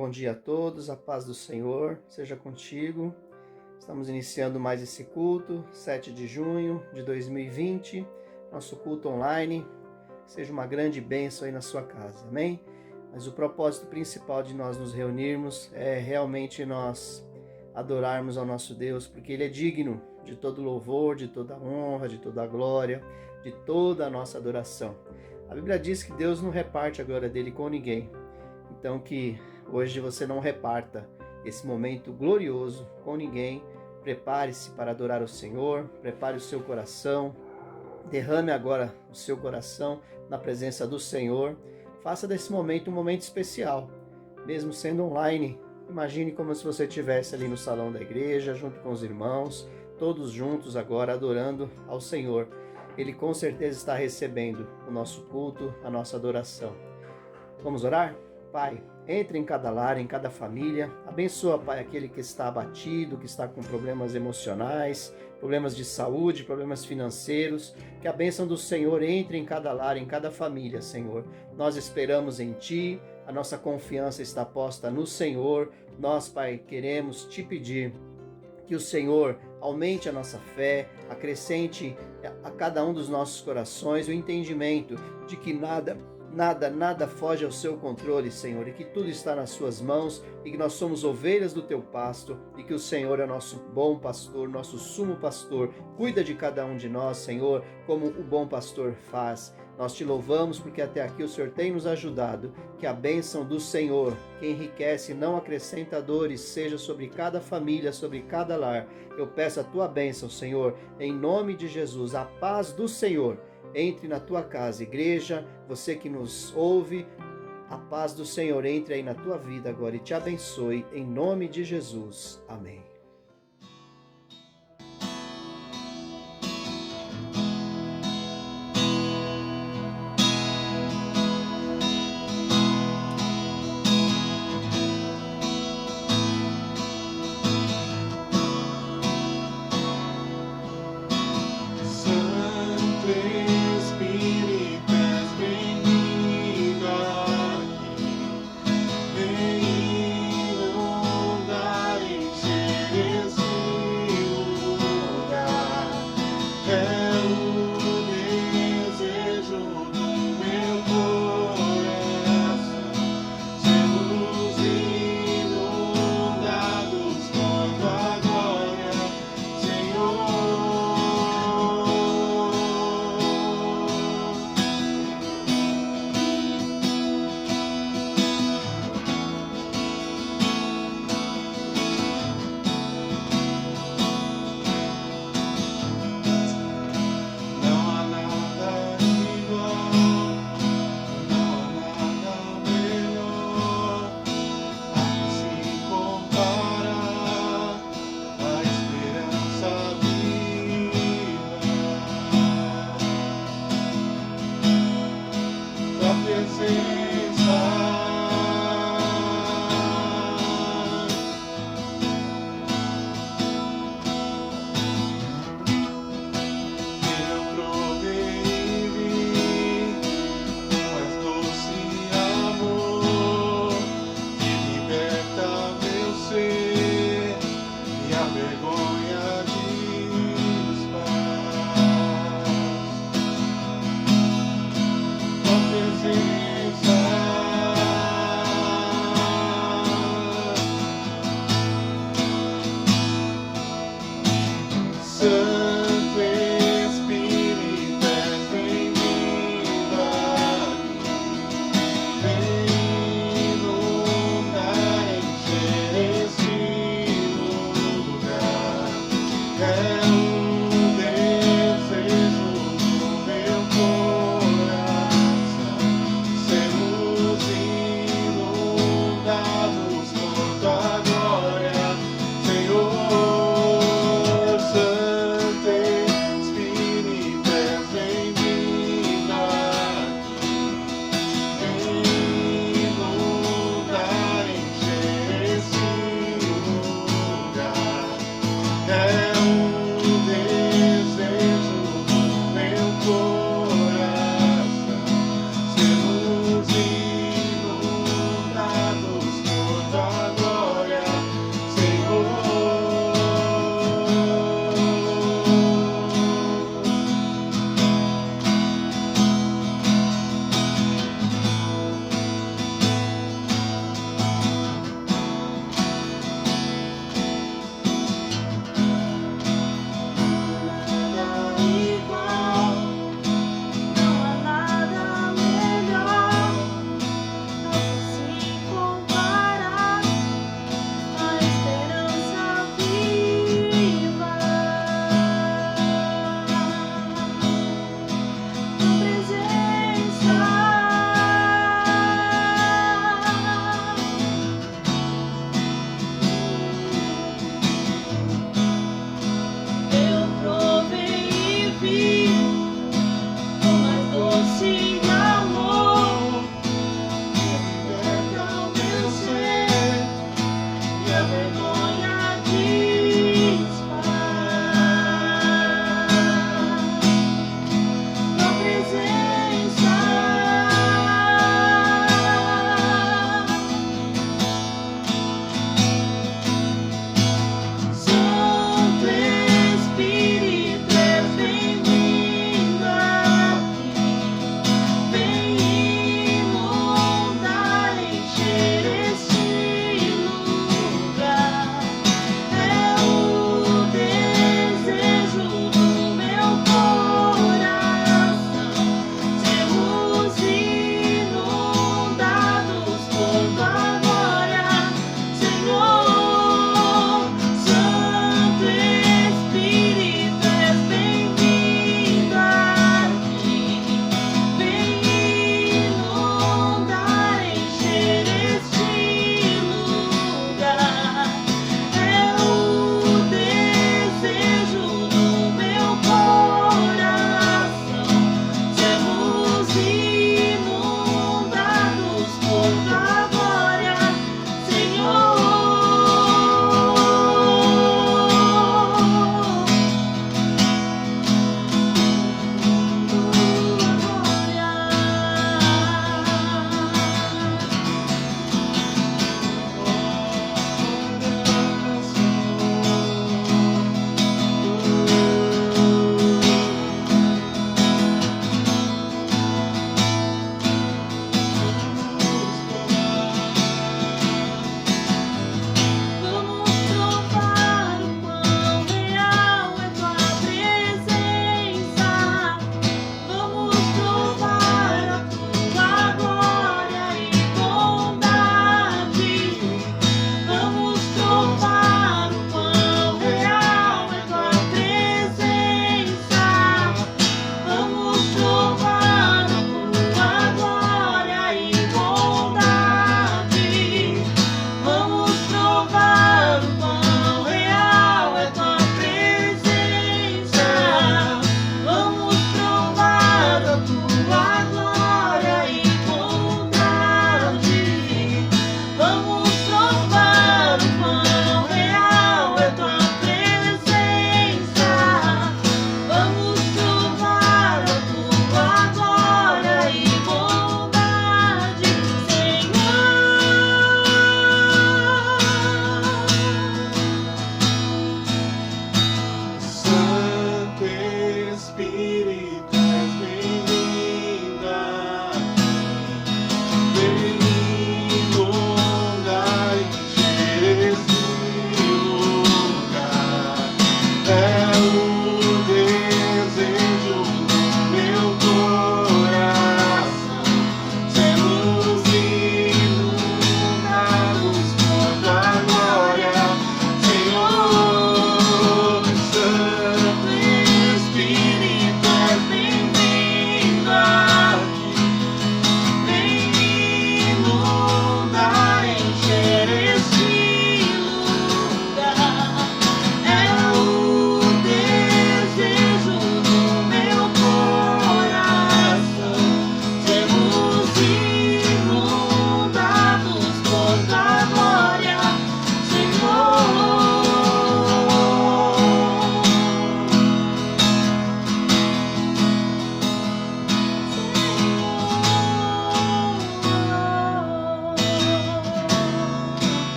Bom dia a todos, a paz do Senhor seja contigo. Estamos iniciando mais esse culto, 7 de junho de 2020, nosso culto online. Seja uma grande bênção aí na sua casa, amém? Mas o propósito principal de nós nos reunirmos é realmente nós adorarmos ao nosso Deus, porque Ele é digno de todo louvor, de toda honra, de toda glória, de toda a nossa adoração. A Bíblia diz que Deus não reparte a glória dele com ninguém. Então que hoje você não reparta esse momento glorioso com ninguém. Prepare-se para adorar o Senhor, prepare o seu coração, derrame agora o seu coração na presença do Senhor. Faça desse momento um momento especial, mesmo sendo online. Imagine como se você estivesse ali no salão da igreja, junto com os irmãos, todos juntos agora adorando ao Senhor. Ele com certeza está recebendo o nosso culto, a nossa adoração. Vamos orar? Pai, entre em cada lar, em cada família. Abençoa, Pai, aquele que está abatido, que está com problemas emocionais, problemas de saúde, problemas financeiros. Que a bênção do Senhor entre em cada lar, em cada família, Senhor. Nós esperamos em Ti, a nossa confiança está posta no Senhor. Nós, Pai, queremos Te pedir que o Senhor aumente a nossa fé, acrescente a cada um dos nossos corações o entendimento de que nada foge ao seu controle, Senhor, e que tudo está nas suas mãos, e que nós somos ovelhas do teu pasto, e que o Senhor é nosso bom pastor, nosso sumo pastor, cuida de cada um de nós, Senhor, como o bom pastor faz. Nós te louvamos porque até aqui o Senhor tem nos ajudado. Que a bênção do Senhor, que enriquece e não acrescenta dores, seja sobre cada família, sobre cada lar. Eu peço a tua bênção, Senhor, em nome de Jesus, a paz do Senhor entre na tua casa, igreja, você que nos ouve, a paz do Senhor entre aí na tua vida agora e te abençoe, em nome de Jesus. Amém. Vem inundar, encher.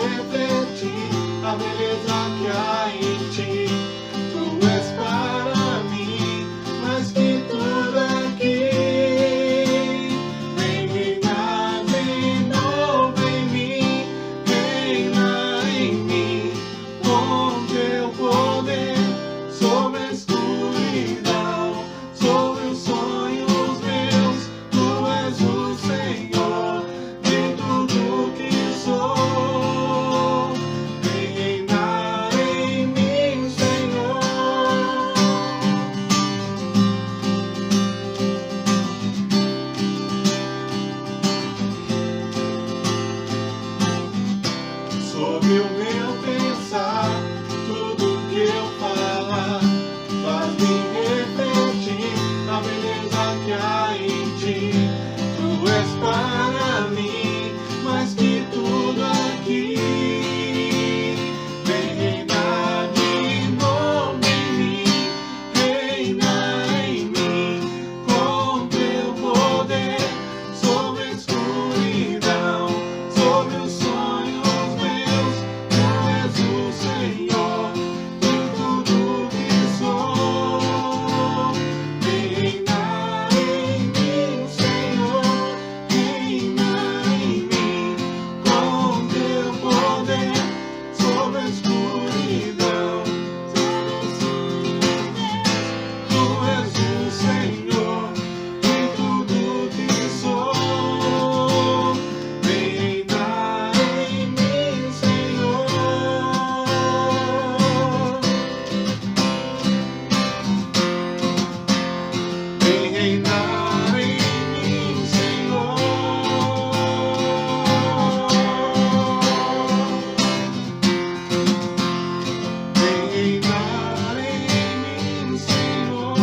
refletir a beleza que há em ti. Tu és para mim mais que tudo aqui. Vem reinar de novo em mim, reina em mim com teu poder sobre a escuridão, sobre os sonhos meus. Tu és o Senhor de tudo que sou. Vem reinar em mim, Senhor. Sobre o meu pensar, tudo que eu falar, faz-me refletir a beleza que há em ti. Tu és para mim mais que tudo aqui. Vem reinar de novo em mim, reina em mim com teu poder sobre a escuridão, sobre os sonhos meus. Tu és o Senhor de tudo que sou. Vem reinar em mim, Senhor, reina em mim com teu poder sobre a escuridão. Tu és o Senhor de tudo que sou. Vem reinar em mim, Senhor. Vem reinar em mim, Senhor. Vem reinar em mim, Senhor.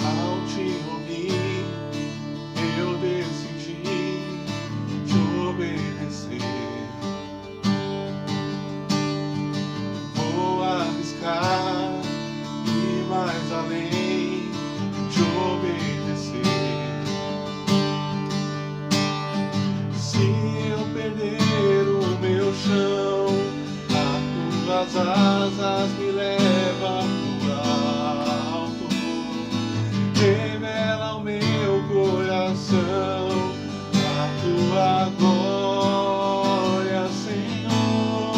Ao te ouvir, eu decidi te obedecer. Vou arriscar ir mais além, te obedecer. Se eu perder o meu chão, as tuas asas me levam pro alto. Revela ao meu coração a tua glória, Senhor.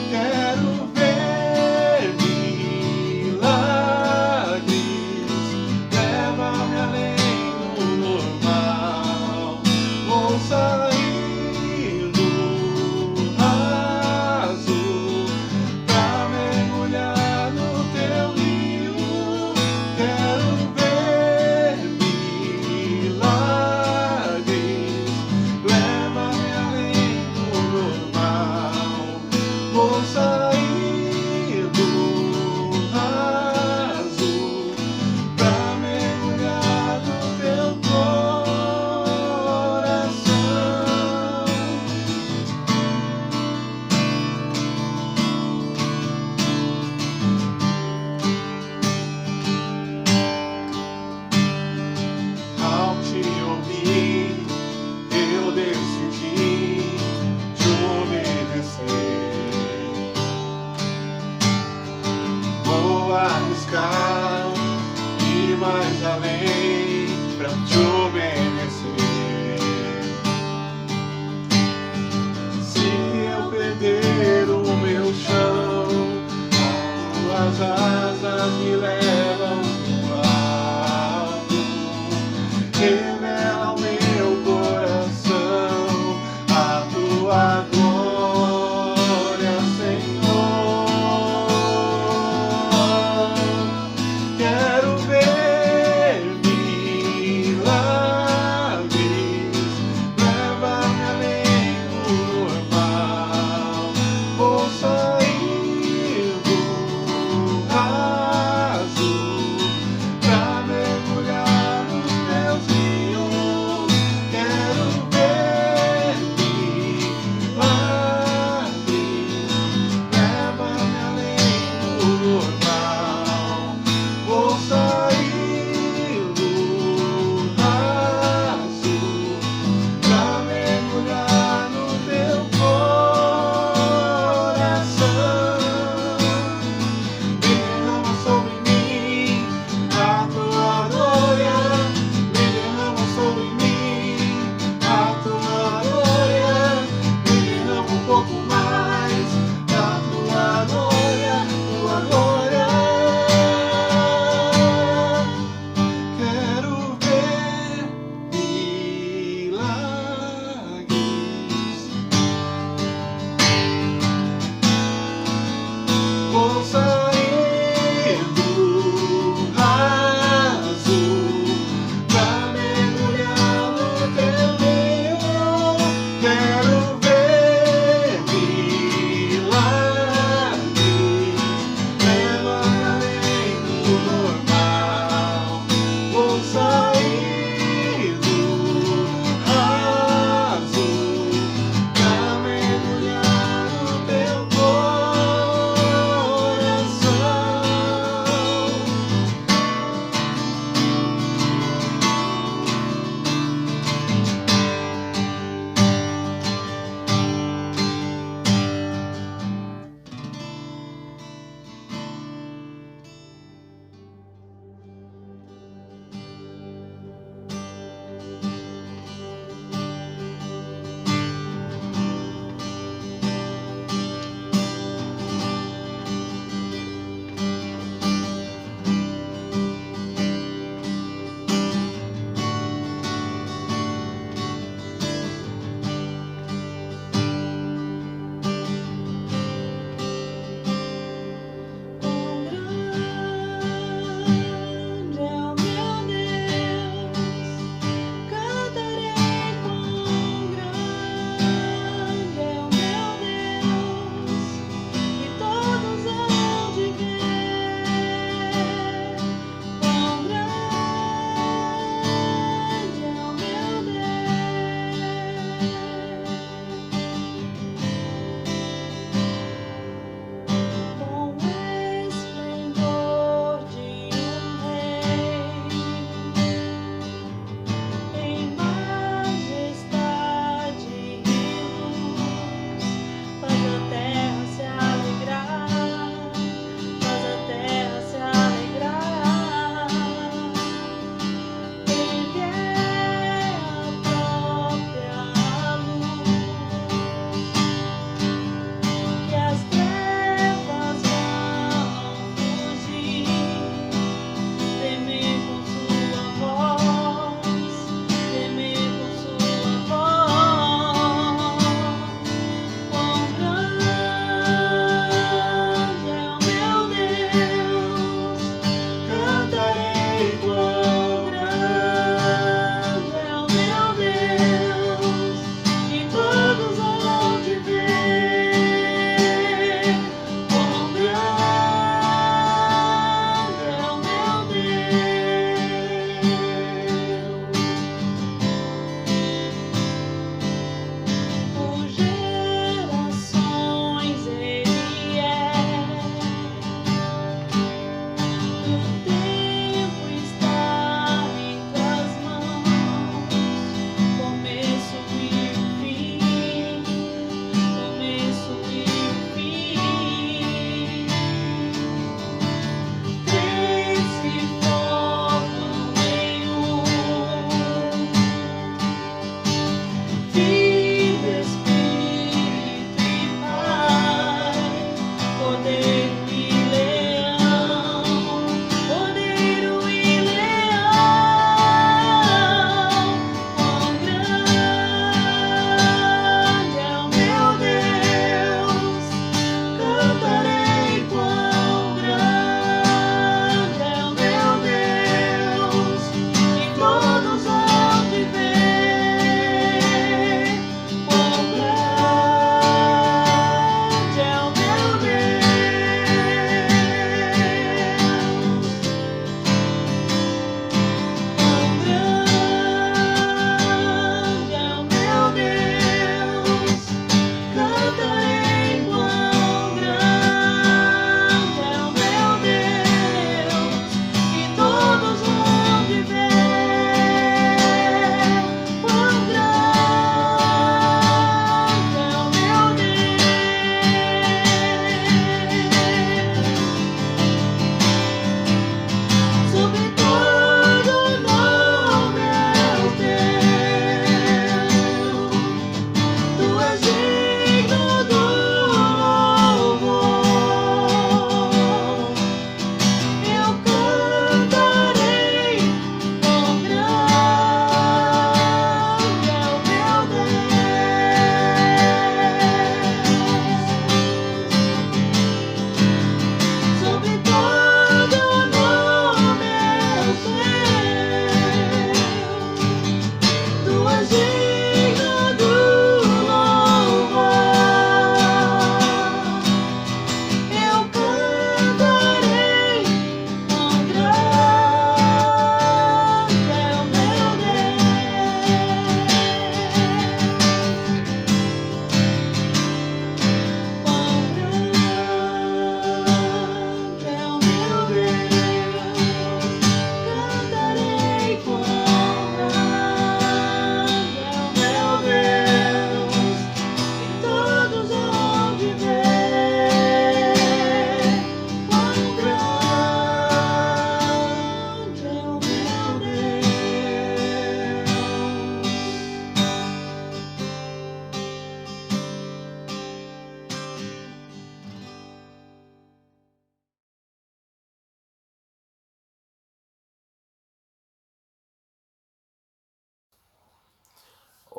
Quero ver milagres, leva-me além do normal. Vou sair do raso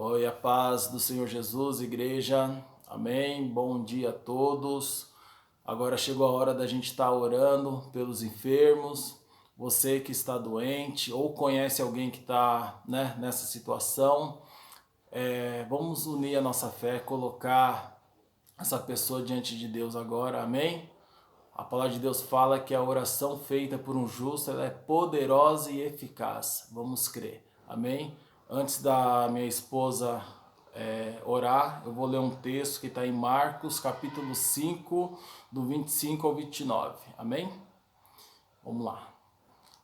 Oi, a paz do Senhor Jesus, igreja. Amém. Bom dia a todos. Agora chegou a hora da gente estar orando pelos enfermos. Você que está doente ou conhece alguém que está, nessa situação, vamos unir a nossa fé, colocar essa pessoa diante de Deus agora. Amém. A palavra de Deus fala que a oração feita por um justo ela é poderosa e eficaz. Vamos crer. Amém. Antes da minha esposa orar, eu vou ler um texto que está em Marcos, capítulo 5, do 25 ao 29. Amém? Vamos lá.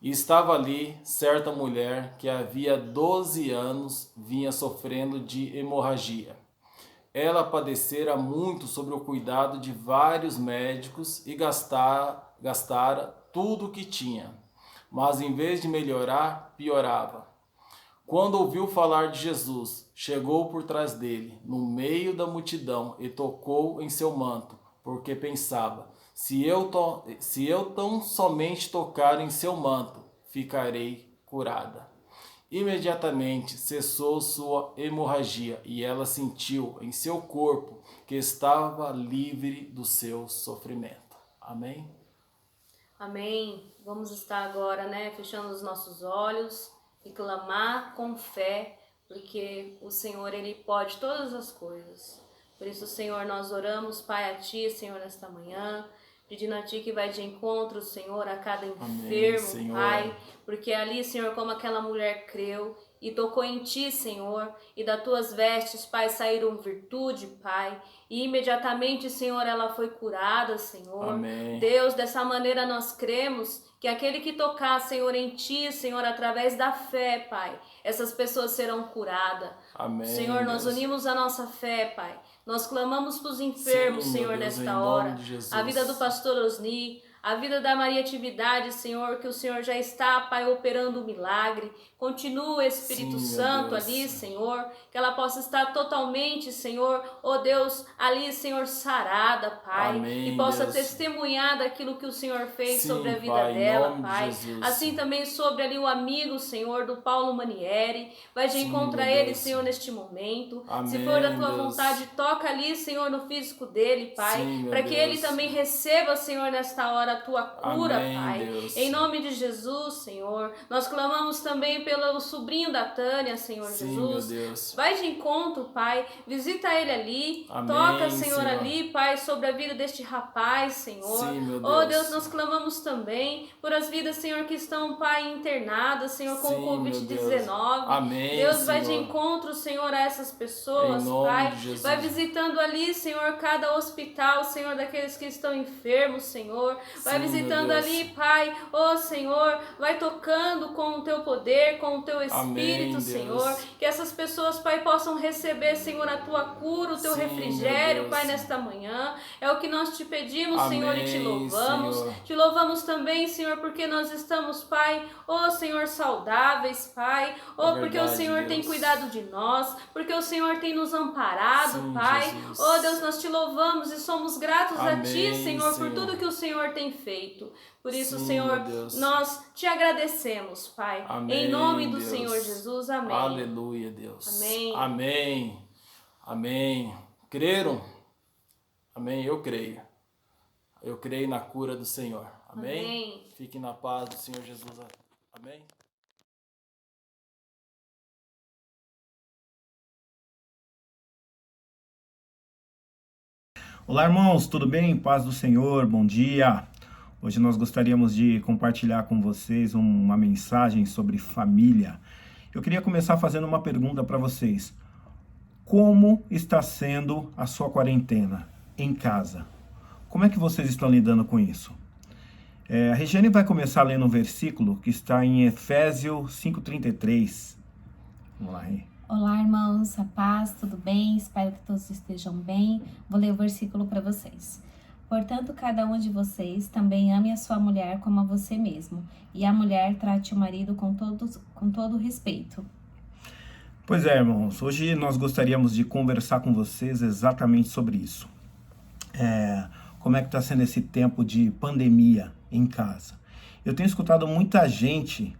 E estava ali certa mulher que havia 12 anos vinha sofrendo de hemorragia. Ela padecera muito sobre o cuidado de vários médicos e gastara tudo o que tinha. Mas em vez de melhorar, piorava. Quando ouviu falar de Jesus, chegou por trás dele, no meio da multidão, e tocou em seu manto, porque pensava, se eu tão somente tocar em seu manto, ficarei curada. Imediatamente cessou sua hemorragia, e ela sentiu em seu corpo que estava livre do seu sofrimento. Amém? Amém. Vamos estar agora, fechando os nossos olhos e clamar com fé, porque o Senhor, Ele pode todas as coisas. Por isso, Senhor, nós oramos, Pai, a Ti, Senhor, nesta manhã, pedindo a Ti que vai de encontro, Senhor, a cada enfermo, Amém, Pai, porque ali, Senhor, como aquela mulher creu e tocou em Ti, Senhor, e das Tuas vestes, Pai, saíram virtude, Pai, e imediatamente, Senhor, ela foi curada, Senhor. Amém. Deus, dessa maneira nós cremos que aquele que tocar, Senhor, em Ti, Senhor, através da fé, Pai, essas pessoas serão curadas. Amém, Senhor, nós Deus. unimos a nossa fé, Pai. Nós clamamos para os enfermos, Sim, Senhor, Deus, nesta em nome hora. de Jesus. A vida do pastor Osni, a vida da Maria Atividade, Senhor, que o Senhor já está, Pai, operando o milagre. Continua, Espírito Sim, Santo, Deus. ali, Senhor, que ela possa estar totalmente, Senhor, oh Deus, ali, Senhor, sarada, Pai, Amém, e possa Deus. testemunhar daquilo que o Senhor fez Sim, sobre a vida Pai, em dela, nome de Pai. Jesus. Assim também sobre ali o amigo, Senhor, do Paulo Manieri. Vai de Sim, encontro a meu ele, Deus. Senhor, neste momento. Se Amém, for da tua Deus. vontade, toca ali, Senhor, no físico dele, Pai, Sim, meu para que ele Deus. também receba, Senhor, nesta hora a tua cura, Amém, Pai. Deus. Em nome de Jesus, Senhor. Nós clamamos também pelo sobrinho da Tânia, Senhor Sim, Jesus. meu Deus. Vai de encontro, Pai. Visita ele ali. Amém, Toca, Senhor, Senhor. ali, Pai, sobre a vida deste rapaz, Senhor. Sim, meu Oh, Deus. Deus, nós clamamos também por as vidas, Senhor, que estão, Pai, internadas, Senhor, com Sim, o meu Covid-19. Amém, Deus, vai de Senhor. encontro, Senhor, a essas pessoas, Em nome Pai. de Jesus. Vai visitando ali, Senhor, cada hospital, Senhor, daqueles que estão enfermos, Senhor. Vai Sim, visitando meu Deus. ali, Pai, oh Senhor, vai tocando com o Teu poder, com o Teu Espírito, Amém, Deus. Senhor. Que essas pessoas, Pai, possam receber, Senhor, a Tua cura, o Teu Sim, refrigério, meu Deus. Pai, nesta manhã. É o que nós te pedimos, Amém, Senhor, e te louvamos. Senhor. Te louvamos também, Senhor, porque nós estamos, Pai, oh Senhor, saudáveis, Pai. Oh, porque o verdade, Senhor tem Deus. cuidado de nós, porque o Senhor tem nos amparado, Sim, Pai. Jesus. Oh, Deus, nós te louvamos e somos gratos a Ti, Amém, Senhor, por Senhor. tudo que o Senhor tem feito. Por isso, Sim, Senhor, meu Deus. nós te agradecemos, Pai. Amém, Em nome do Deus. Senhor Jesus, amém. Aleluia, Deus. Amém. Amém. Amém. Creram? Amém, eu creio. Eu creio na cura do Senhor. Amém? Amém. Fiquem na paz do Senhor Jesus. Amém? Olá, irmãos, tudo bem? Paz do Senhor, bom dia. Hoje nós gostaríamos de compartilhar com vocês uma mensagem sobre família. Eu queria começar fazendo uma pergunta para vocês. Como está sendo a sua quarentena em casa? Como é que vocês estão lidando com isso? A Regiane vai começar lendo um versículo que está em Efésios 5:33. Vamos lá, Rê. Olá, irmãos, a paz, tudo bem? Espero que todos estejam bem. Vou ler o versículo para vocês. Portanto, cada um de vocês também ame a sua mulher como a você mesmo, e a mulher trate o marido com todo respeito. Pois é, irmãos, hoje nós gostaríamos de conversar com vocês exatamente sobre isso. Como é que está sendo esse tempo de pandemia em casa? Eu tenho escutado muita gente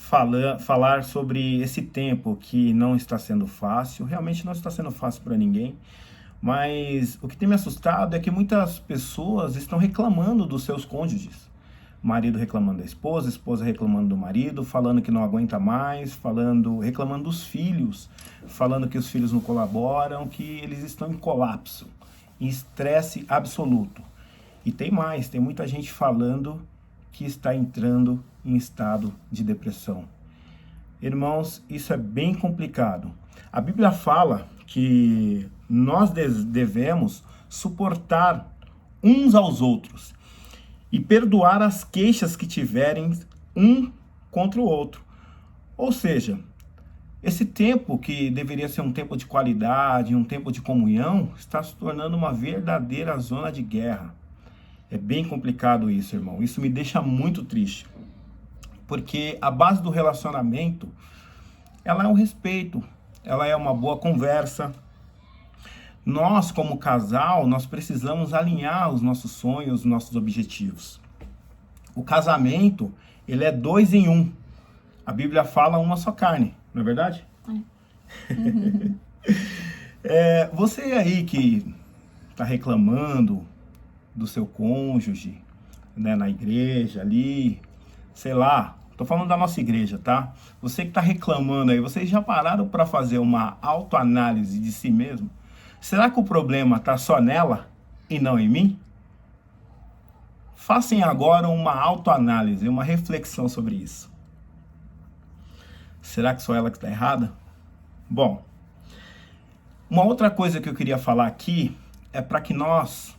falar sobre esse tempo que não está sendo fácil. Realmente não está sendo fácil para ninguém. Mas o que tem me assustado é que muitas pessoas estão reclamando dos seus cônjuges. Marido reclamando da esposa, esposa reclamando do marido, falando que não aguenta mais, reclamando dos filhos, falando que os filhos não colaboram, que eles estão em colapso, em estresse absoluto. E tem mais, tem muita gente falando que está entrando em estado de depressão. Irmãos, isso é bem complicado. A Bíblia fala que nós devemos suportar uns aos outros e perdoar as queixas que tiverem um contra o outro. Ou seja, esse tempo que deveria ser um tempo de qualidade, um tempo de comunhão, está se tornando uma verdadeira zona de guerra. É bem complicado isso, irmão. Isso me deixa muito triste. Porque a base do relacionamento, ela é o respeito, ela é uma boa conversa. Nós, como casal, nós precisamos alinhar os nossos sonhos, os nossos objetivos. O casamento, ele é 2 em 1. A Bíblia fala uma só carne, não é verdade? Você aí que está reclamando do seu cônjuge, né, na igreja ali, sei lá, tô falando da nossa igreja, tá? Você que está reclamando aí, vocês já pararam para fazer uma autoanálise de si mesmo? Será que o problema está só nela e não em mim? Façam agora uma autoanálise, uma reflexão sobre isso. Será que só ela que está errada? Bom, uma outra coisa que eu queria falar aqui é para que nós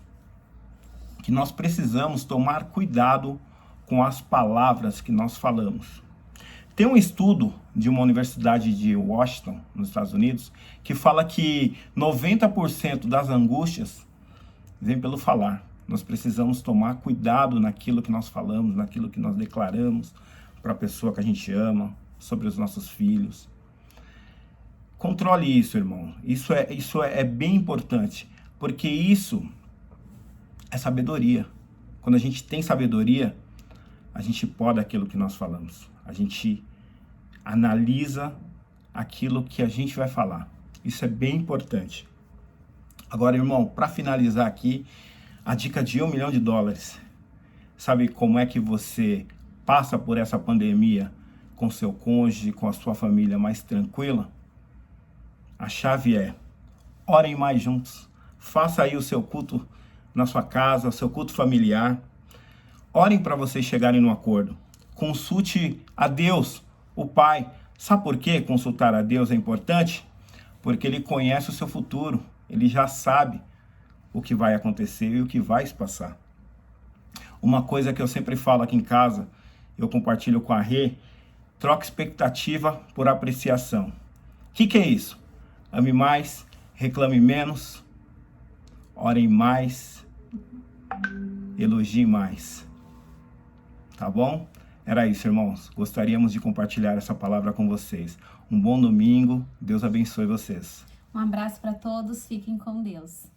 precisamos tomar cuidado com as palavras que nós falamos. Tem um estudo de uma universidade de Washington, nos Estados Unidos, que fala que 90% das angústias vem pelo falar. Nós precisamos tomar cuidado naquilo que nós falamos, naquilo que nós declaramos para a pessoa que a gente ama, sobre os nossos filhos. Controle isso, irmão. Isso é bem importante, porque isso é sabedoria. Quando a gente tem sabedoria, a gente poda aquilo que nós falamos. A gente analisa aquilo que a gente vai falar. Isso é bem importante. Agora, irmão, para finalizar aqui, a dica de $1 milhão. Sabe como é que você passa por essa pandemia com seu cônjuge, com a sua família mais tranquila? A chave é: orem mais juntos. Faça aí o seu culto na sua casa, o seu culto familiar. Orem para vocês chegarem num acordo. Consulte a Deus, o Pai. Sabe por que consultar a Deus é importante? Porque Ele conhece o seu futuro. Ele já sabe o que vai acontecer e o que vai se passar. Uma coisa que eu sempre falo aqui em casa, eu compartilho com a Rê: troca expectativa por apreciação. O que é isso? Ame mais, reclame menos, orem mais, elogie mais. Tá bom? Era isso, irmãos. Gostaríamos de compartilhar essa palavra com vocês. Um bom domingo. Deus abençoe vocês. Um abraço para todos. Fiquem com Deus.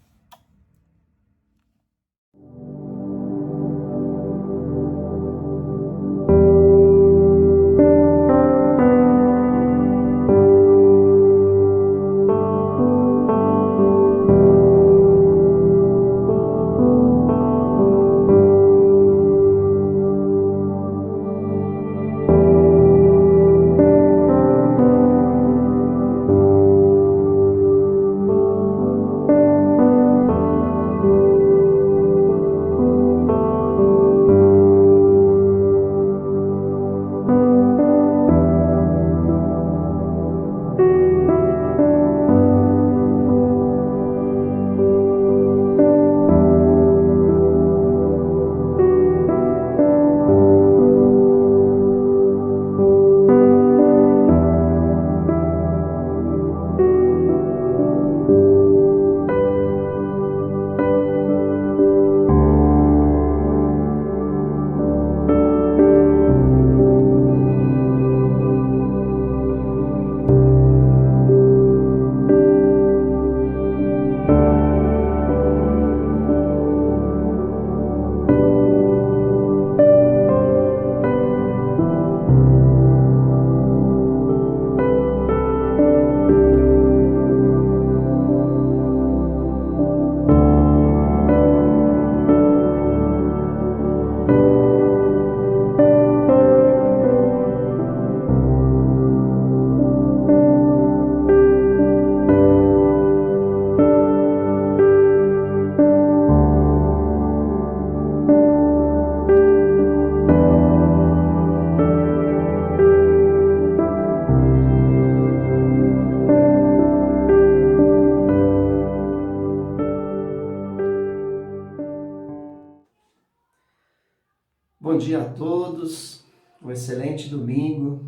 bom dia a todos, um excelente domingo,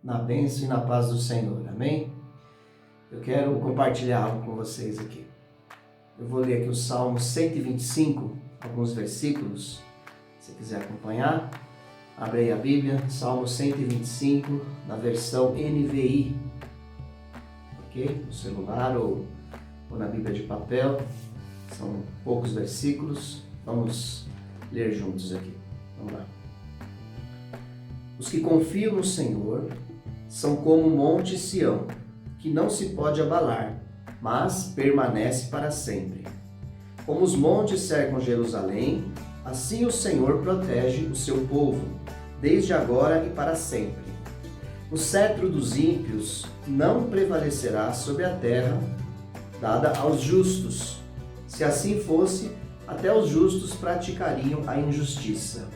na bênção e na paz do Senhor, amém? Eu quero compartilhar algo com vocês aqui. Eu vou ler aqui o Salmo 125, alguns versículos, se quiser acompanhar. Abre aí a Bíblia, Salmo 125, na versão NVI, ok? No celular ou na Bíblia de papel, são poucos versículos, vamos ler juntos aqui, vamos lá. Os que confiam no Senhor são como o monte Sião, que não se pode abalar, mas permanece para sempre. Como os montes cercam Jerusalém, assim o Senhor protege o seu povo, desde agora e para sempre. O cetro dos ímpios não prevalecerá sobre a terra, dada aos justos. Se assim fosse, até os justos praticariam a injustiça.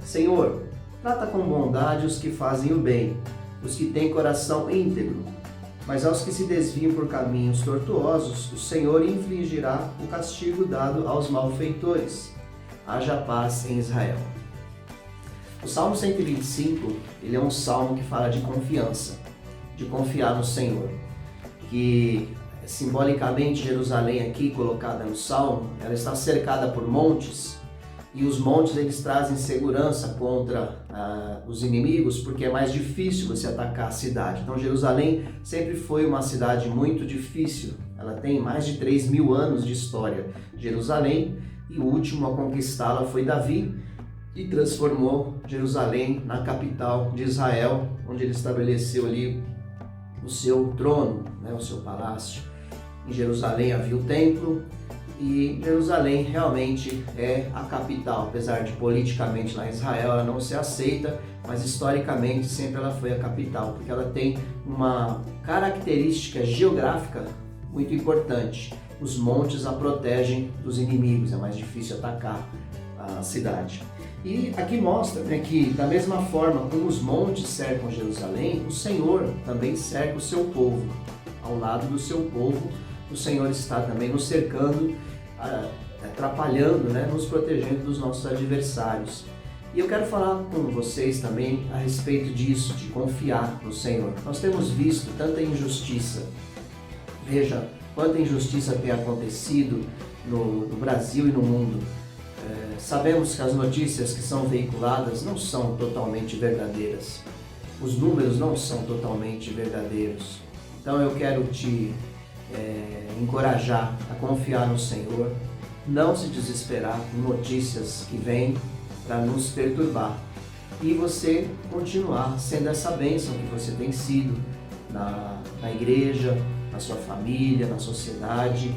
Senhor, trata com bondade os que fazem o bem, os que têm coração íntegro. Mas aos que se desviam por caminhos tortuosos, o Senhor infligirá o castigo dado aos malfeitores. Haja paz em Israel. O Salmo 125, ele é um salmo que fala de confiança, de confiar no Senhor. Que simbolicamente Jerusalém aqui colocada no salmo, ela está cercada por montes, e os montes eles trazem segurança contra os inimigos, porque é mais difícil você atacar a cidade. Então Jerusalém sempre foi uma cidade muito difícil, ela tem mais de 3.000 anos de história. Jerusalém, e o último a conquistá-la foi Davi, e transformou Jerusalém na capital de Israel, onde ele estabeleceu ali o seu trono, né, o seu palácio. Em Jerusalém havia o templo, e Jerusalém realmente é a capital, apesar de politicamente lá em Israel ela não ser aceita, mas historicamente sempre ela foi a capital, porque ela tem uma característica geográfica muito importante. Os montes a protegem dos inimigos, é mais difícil atacar a cidade. E aqui mostra, né, que da mesma forma como os montes cercam Jerusalém, o Senhor também cerca o seu povo. Ao lado do seu povo, o Senhor está também nos cercando, atrapalhando, né, nos protegendo dos nossos adversários. E eu quero falar com vocês também a respeito disso, de confiar no Senhor. Nós temos visto tanta injustiça. Veja quanta injustiça tem acontecido no Brasil e no mundo. Sabemos que as notícias que são veiculadas não são totalmente verdadeiras. Os números não são totalmente verdadeiros. Então eu quero te encorajar a confiar no Senhor, não se desesperar com notícias que vêm para nos perturbar e você continuar sendo essa bênção que você tem sido na igreja, na sua família, na sociedade,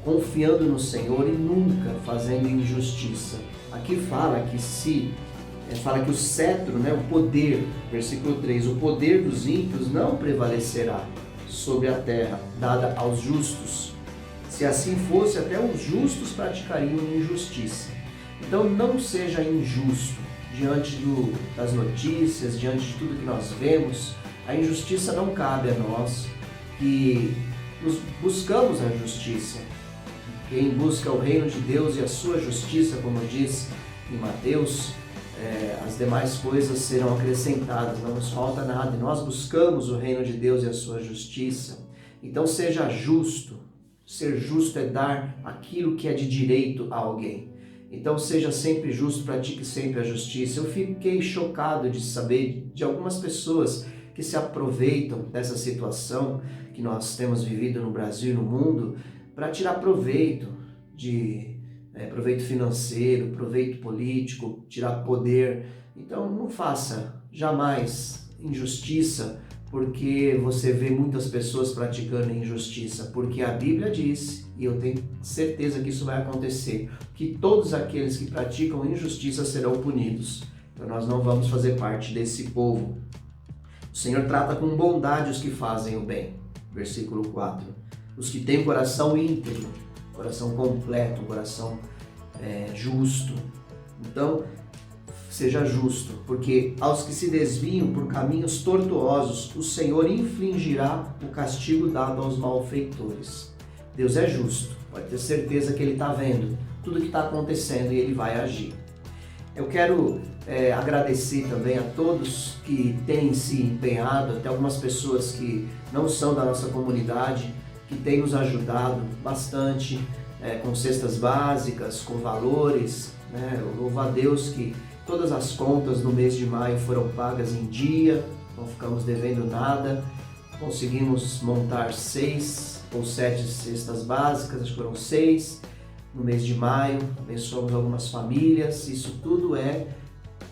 confiando no Senhor e nunca fazendo injustiça. Aqui fala que o cetro, né, o poder, versículo 3, o poder dos ímpios não prevalecerá sobre a terra, dada aos justos. Se assim fosse, até os justos praticariam injustiça. Então não seja injusto diante das notícias, diante de tudo que nós vemos. A injustiça não cabe a nós, que buscamos a justiça. Quem busca o reino de Deus e a sua justiça, como diz em Mateus, as demais coisas serão acrescentadas, não nos falta nada. E nós buscamos o reino de Deus e a sua justiça. Então seja justo. Ser justo é dar aquilo que é de direito a alguém. Então seja sempre justo, pratique sempre a justiça. Eu fiquei chocado de saber de algumas pessoas que se aproveitam dessa situação que nós temos vivido no Brasil e no mundo para tirar proveito proveito financeiro, proveito político, tirar poder. Então não faça jamais injustiça porque você vê muitas pessoas praticando injustiça, porque a Bíblia diz, e eu tenho certeza que isso vai acontecer, que todos aqueles que praticam injustiça serão punidos. Então nós não vamos fazer parte desse povo. O Senhor trata com bondade os que fazem o bem. Versículo 4. Os que têm coração íntegro, coração completo, coração justo. Então, seja justo, porque aos que se desviam por caminhos tortuosos, o Senhor infligirá o castigo dado aos malfeitores. Deus é justo, pode ter certeza que Ele está vendo tudo que está acontecendo e Ele vai agir. Eu quero agradecer também a todos que têm se empenhado, até algumas pessoas que não são da nossa comunidade, que têm nos ajudado bastante com cestas básicas, com valores, né? Eu louvo a Deus que todas as contas no mês de maio foram pagas em dia, não ficamos devendo nada, conseguimos montar 6 ou 7 cestas básicas, acho que foram 6 no mês de maio, abençoamos algumas famílias, isso tudo é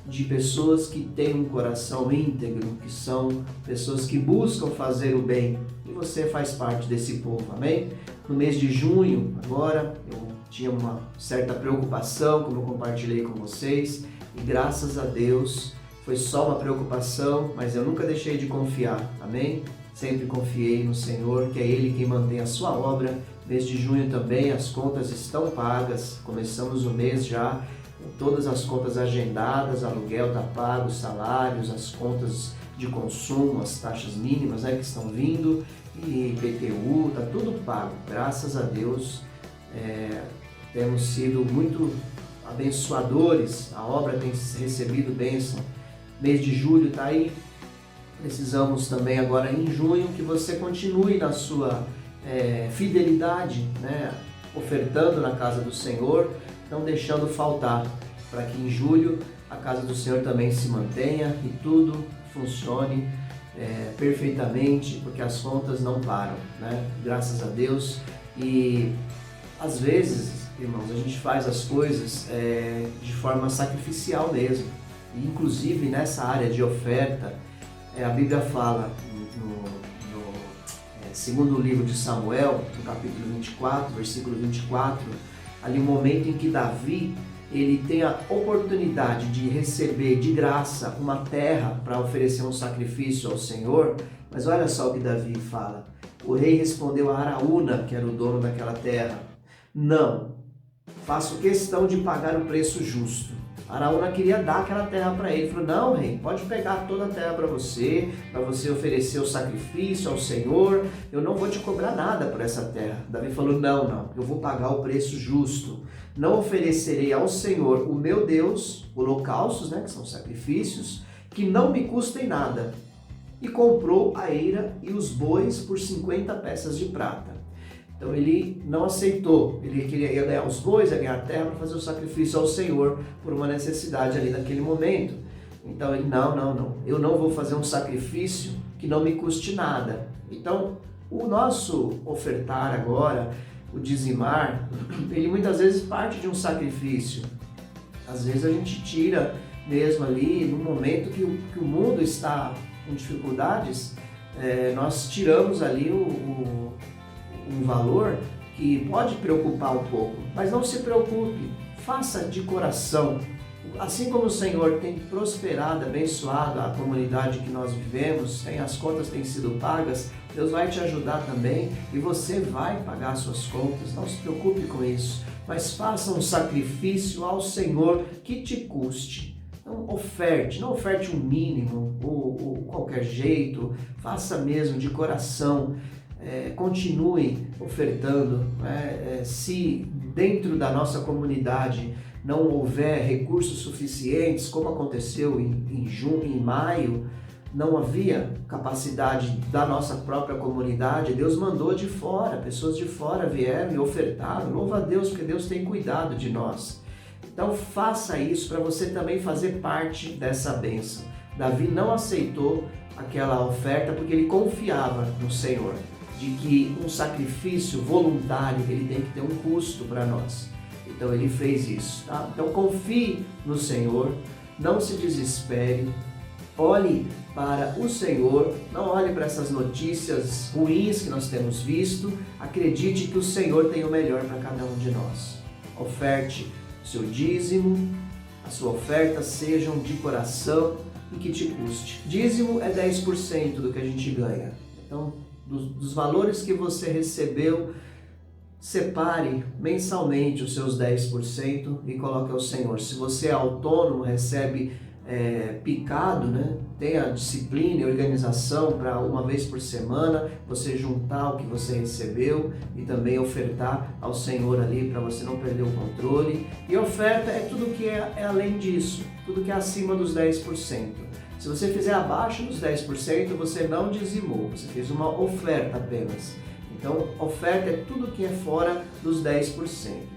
de pessoas que têm um coração íntegro, que são pessoas que buscam fazer o bem, e você faz parte desse povo, amém? No mês de junho, agora, eu tinha uma certa preocupação, como eu compartilhei com vocês, e graças a Deus foi só uma preocupação, mas eu nunca deixei de confiar, amém? Sempre confiei no Senhor, que é Ele quem mantém a sua obra. Mês de junho também, as contas estão pagas, começamos o mês já, com todas as contas agendadas, aluguel está pago, salários, as contas de consumo, as taxas mínimas que estão vindo, e IPTU, está tudo pago, graças a Deus. Temos sido muito abençoadores, a obra tem recebido bênção. Mês de julho está aí, precisamos também agora em junho que você continue na sua fidelidade, né? Ofertando na casa do Senhor, não deixando faltar, para que em julho a casa do Senhor também se mantenha e tudo funcione perfeitamente, porque as contas não param, né? Graças a Deus. E às vezes, irmãos, a gente faz as coisas de forma sacrificial mesmo, e inclusive nessa área de oferta, a Bíblia fala no segundo livro de Samuel, no capítulo 24, versículo 24, ali um momento em que Davi ele tem a oportunidade de receber de graça uma terra para oferecer um sacrifício ao Senhor, mas olha só o que Davi fala. O rei respondeu a Araúna, que era o dono daquela terra: não, faço questão de pagar o preço justo. Araúna queria dar aquela terra para ele, falou: não, rei, pode pegar toda a terra para você oferecer o sacrifício ao Senhor, eu não vou te cobrar nada por essa terra. Davi falou: não, eu vou pagar o preço justo, não oferecerei ao Senhor, o meu Deus, holocaustos, que são sacrifícios, que não me custem nada. E comprou a eira e os bois por 50 peças de prata. Então ele não aceitou, ele ia ganhar os bois, ia ganhar a terra para fazer o sacrifício ao Senhor por uma necessidade ali naquele momento. Então ele, não, eu não vou fazer um sacrifício que não me custe nada. Então o nosso ofertar agora, o dizimar, ele muitas vezes parte de um sacrifício. Às vezes a gente tira mesmo ali, no momento que o mundo está com dificuldades, nós tiramos ali um valor que pode preocupar um pouco, mas não se preocupe, faça de coração. Assim como o Senhor tem prosperado, abençoado a comunidade que nós vivemos, as contas têm sido pagas, Deus vai te ajudar também e você vai pagar suas contas, não se preocupe com isso, mas faça um sacrifício ao Senhor que te custe. Não oferte um mínimo ou qualquer jeito, faça mesmo de coração. Continue ofertando, se dentro da nossa comunidade não houver recursos suficientes, como aconteceu em junho, em maio, não havia capacidade da nossa própria comunidade, Deus mandou de fora, pessoas de fora vieram e ofertaram, louva a Deus, porque Deus tem cuidado de nós. Então faça isso para você também fazer parte dessa bênção. Davi não aceitou aquela oferta porque ele confiava no Senhor, de que um sacrifício voluntário ele tem que ter um custo para nós. Então ele fez isso, tá? Então confie no Senhor, não se desespere, olhe para o Senhor, não olhe para essas notícias ruins que nós temos visto, acredite que o Senhor tem o melhor para cada um de nós. Oferte o seu dízimo, a sua oferta sejam de coração e que te custe. Dízimo é 10% do que a gente ganha. Então, dos valores que você recebeu, separe mensalmente os seus 10% e coloque ao Senhor. Se você é autônomo, recebe picado, né? Tenha disciplina e organização para uma vez por semana você juntar o que você recebeu e também ofertar ao Senhor ali para você não perder o controle. E oferta é tudo que é além disso, tudo que é acima dos 10%. Se você fizer abaixo dos 10%, você não dizimou, você fez uma oferta apenas. Então, oferta é tudo que é fora dos 10%.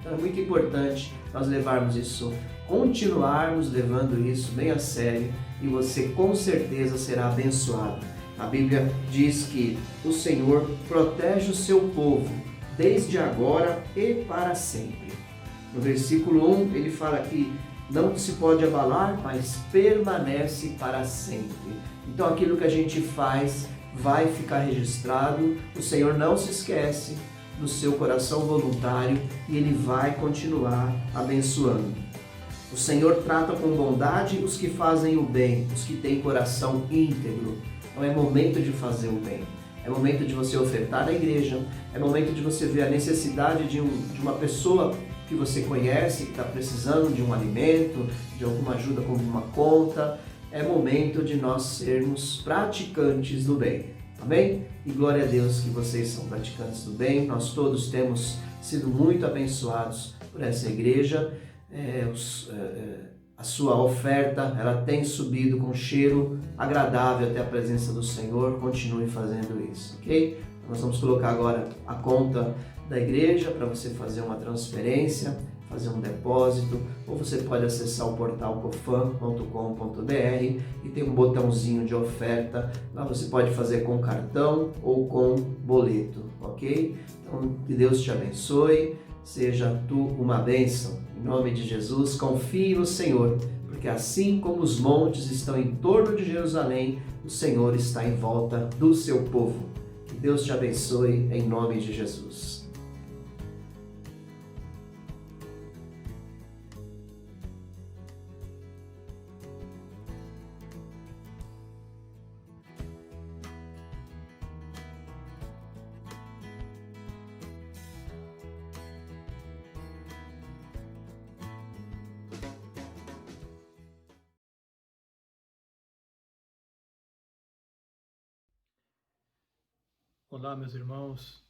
Então, é muito importante nós levarmos isso, continuarmos levando isso bem a sério e você com certeza será abençoado. A Bíblia diz que o Senhor protege o seu povo desde agora e para sempre. No versículo 1, ele fala que não se pode abalar, mas permanece para sempre. Então, aquilo que a gente faz vai ficar registrado, o Senhor não se esquece do seu coração voluntário e Ele vai continuar abençoando. O Senhor trata com bondade os que fazem o bem, os que têm coração íntegro. Então é momento de fazer o bem, é momento de você ofertar na igreja, é momento de você ver a necessidade de uma pessoa que você conhece, que está precisando de um alimento, de alguma ajuda com uma conta. É momento de nós sermos praticantes do bem, amém? E glória a Deus que vocês são praticantes do bem. Nós todos temos sido muito abençoados por essa igreja. A sua oferta, ela tem subido com cheiro agradável até a presença do Senhor. Continue fazendo isso, ok? Nós vamos colocar agora a conta da igreja para você fazer uma transferência, fazer um depósito, ou você pode acessar o portal cofam.com.br e tem um botãozinho de oferta. Lá você pode fazer com cartão ou com boleto, ok? Então, que Deus te abençoe, seja tu uma bênção. Em nome de Jesus, confie no Senhor, porque assim como os montes estão em torno de Jerusalém, o Senhor está em volta do seu povo. Que Deus te abençoe em nome de Jesus. Olá, meus irmãos,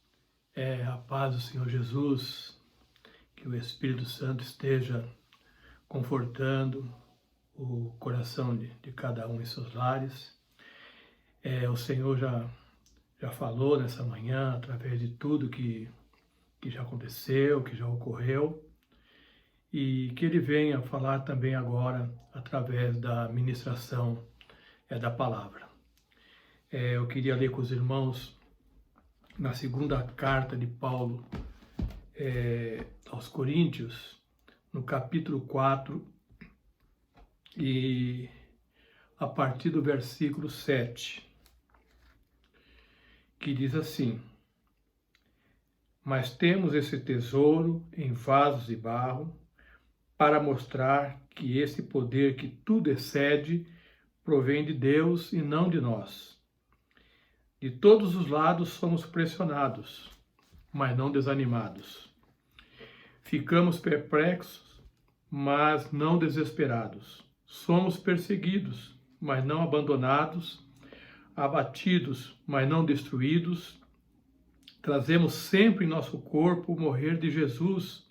a paz do Senhor Jesus, que o Espírito Santo esteja confortando o coração de cada um em seus lares. O Senhor já falou nessa manhã, através de tudo que já aconteceu, que já ocorreu, e que Ele venha falar também agora através da ministração da palavra. Eu queria ler com os irmãos na segunda carta de Paulo aos Coríntios, no capítulo 4, e a partir do versículo 7, que diz assim: Mas temos esse tesouro em vasos de barro, para mostrar que esse poder que tudo excede provém de Deus e não de nós. De todos os lados somos pressionados, mas não desanimados. Ficamos perplexos, mas não desesperados. Somos perseguidos, mas não abandonados. Abatidos, mas não destruídos. Trazemos sempre em nosso corpo o morrer de Jesus,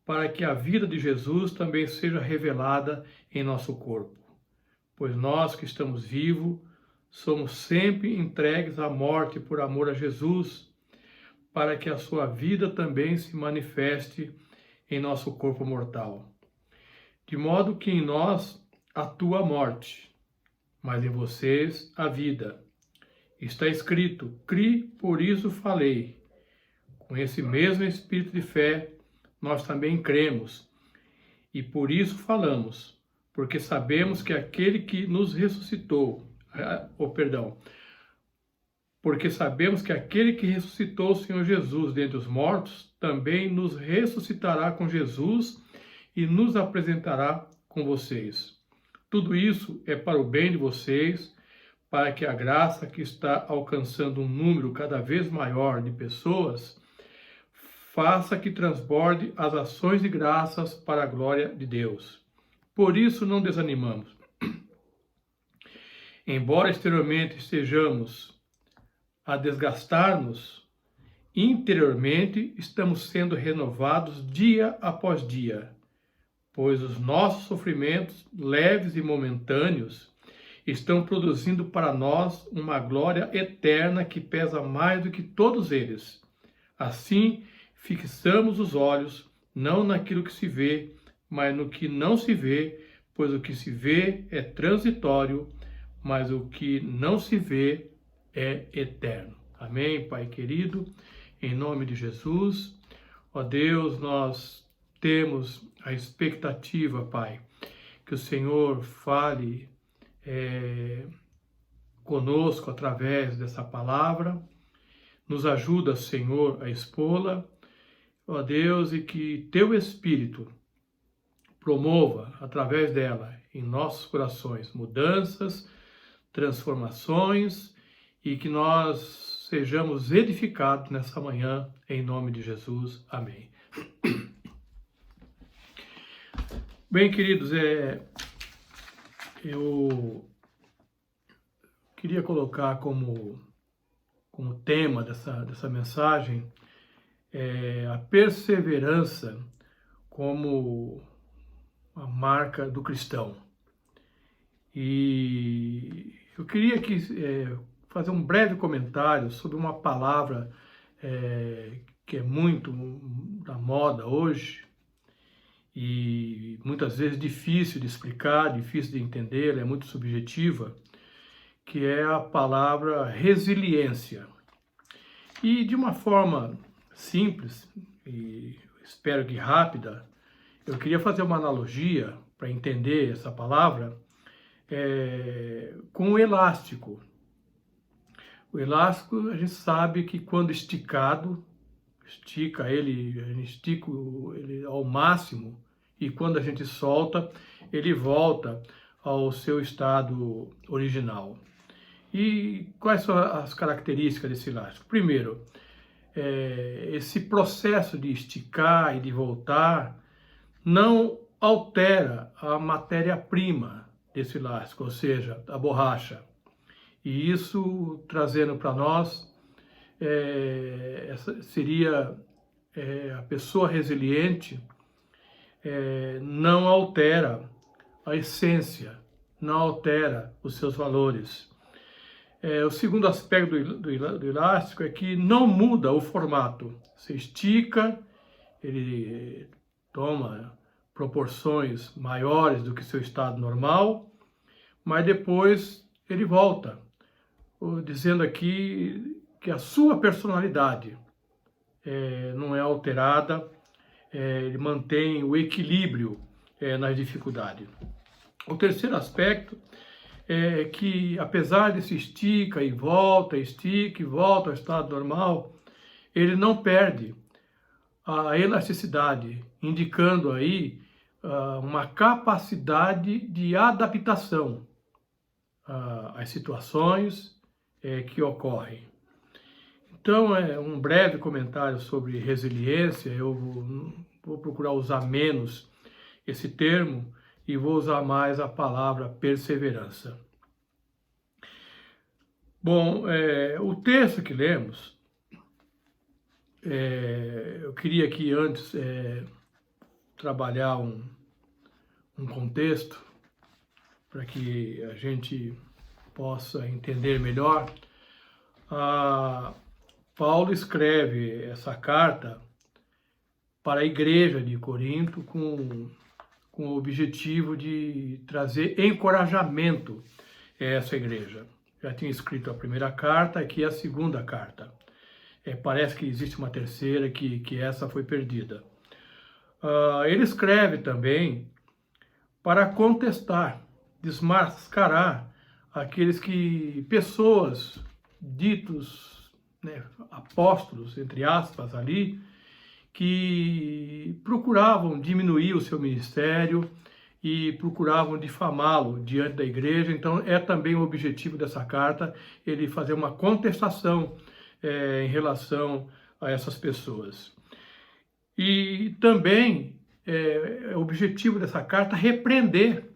para que a vida de Jesus também seja revelada em nosso corpo. Pois nós que estamos vivos, somos sempre entregues à morte por amor a Jesus, para que a sua vida também se manifeste em nosso corpo mortal. De modo que em nós atua a morte, mas em vocês a vida. Está escrito: cri, por isso falei. Com esse mesmo espírito de fé, nós também cremos, e por isso falamos, porque sabemos que aquele que nos ressuscitou, porque sabemos que aquele que ressuscitou o Senhor Jesus dentre os mortos também nos ressuscitará com Jesus e nos apresentará com vocês. Tudo isso é para o bem de vocês, para que a graça que está alcançando um número cada vez maior de pessoas faça que transborde as ações de graças para a glória de Deus. Por isso não desanimamos. embora exteriormente estejamos a desgastar-nos, interiormente estamos sendo renovados dia após dia, pois os nossos sofrimentos, leves e momentâneos, estão produzindo para nós uma glória eterna que pesa mais do que todos eles. Assim, fixamos os olhos não naquilo que se vê, mas no que não se vê, pois o que se vê é transitório, mas o que não se vê é eterno. Amém, Pai querido? Em nome de Jesus, ó Deus, nós temos a expectativa, Pai, que o Senhor fale conosco através dessa palavra, nos ajuda, Senhor, a expô-la, ó Deus, e que Teu Espírito promova, através dela, em nossos corações, mudanças, transformações, e que nós sejamos edificados nessa manhã, em nome de Jesus. Amém. Bem, queridos, eu queria colocar como tema dessa mensagem a perseverança como a marca do cristão. E eu queria fazer um breve comentário sobre uma palavra que é muito da moda hoje e muitas vezes difícil de explicar, difícil de entender, ela é muito subjetiva, que é a palavra resiliência. E de uma forma simples e espero que rápida, eu queria fazer uma analogia para entender essa palavra com o elástico. O elástico, a gente sabe que quando esticado, a gente estica ele ao máximo, e quando a gente solta, ele volta ao seu estado original. E quais são as características desse elástico? Primeiro, esse processo de esticar e de voltar não altera a matéria-prima desse elástico, ou seja, a borracha. E isso, trazendo para nós, seria a pessoa resiliente não altera a essência, não altera os seus valores. O segundo aspecto do elástico é que não muda o formato. Você estica, ele toma proporções maiores do que seu estado normal, mas depois ele volta, dizendo aqui que a sua personalidade não é alterada, ele mantém o equilíbrio nas dificuldades. O terceiro aspecto é que, apesar de se estica e volta ao estado normal, ele não perde a elasticidade, indicando aí uma capacidade de adaptação às situações que ocorrem. Então, um breve comentário sobre resiliência. Eu vou procurar usar menos esse termo e vou usar mais a palavra perseverança. Bom, o texto que lemos, eu queria aqui antes trabalhar um contexto para que a gente possa entender melhor. Paulo escreve essa carta para a igreja de Corinto com o objetivo de trazer encorajamento a essa igreja. Já tinha escrito a primeira carta, aqui é a segunda carta. Parece que existe uma terceira, que essa foi perdida. Ele escreve também para contestar, desmascarar pessoas ditos, apóstolos, entre aspas, ali, que procuravam diminuir o seu ministério e procuravam difamá-lo diante da igreja. Então, também o objetivo dessa carta, ele fazer uma contestação em relação a essas pessoas. E também o objetivo dessa carta repreender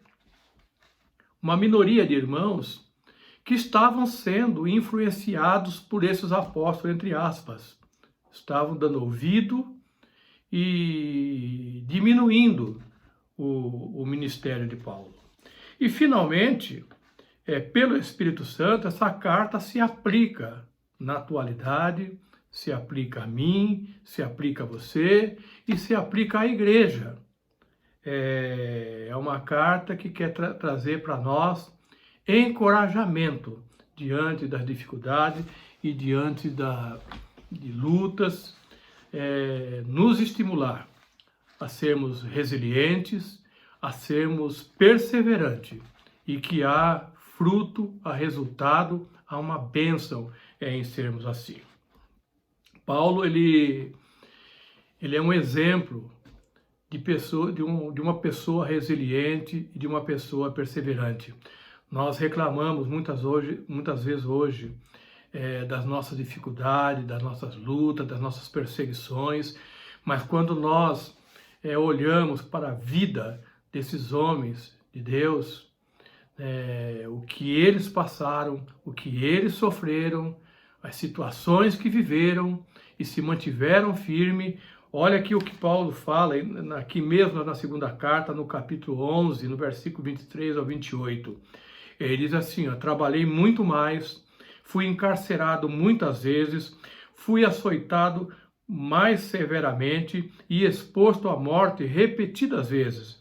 uma minoria de irmãos que estavam sendo influenciados por esses apóstolos, entre aspas. Estavam dando ouvido e diminuindo o ministério de Paulo. E, finalmente, pelo Espírito Santo, essa carta se aplica na atualidade, se aplica a mim, se aplica a você e se aplica à igreja. É uma carta que quer trazer para nós encorajamento diante das dificuldades e diante de lutas, nos estimular a sermos resilientes, a sermos perseverantes e que há fruto, há resultado, há uma bênção em sermos assim. Paulo, ele é um exemplo de uma pessoa resiliente e de uma pessoa perseverante. Nós reclamamos muitas vezes hoje das nossas dificuldades, das nossas lutas, das nossas perseguições, mas quando nós olhamos para a vida desses homens de Deus, o que eles passaram, o que eles sofreram, as situações que viveram e se mantiveram firmes. Olha aqui o que Paulo fala, aqui mesmo na segunda carta, no capítulo 11, no versículo 23 ao 28. Ele diz assim, trabalhei muito mais, fui encarcerado muitas vezes, fui açoitado mais severamente e exposto à morte repetidas vezes.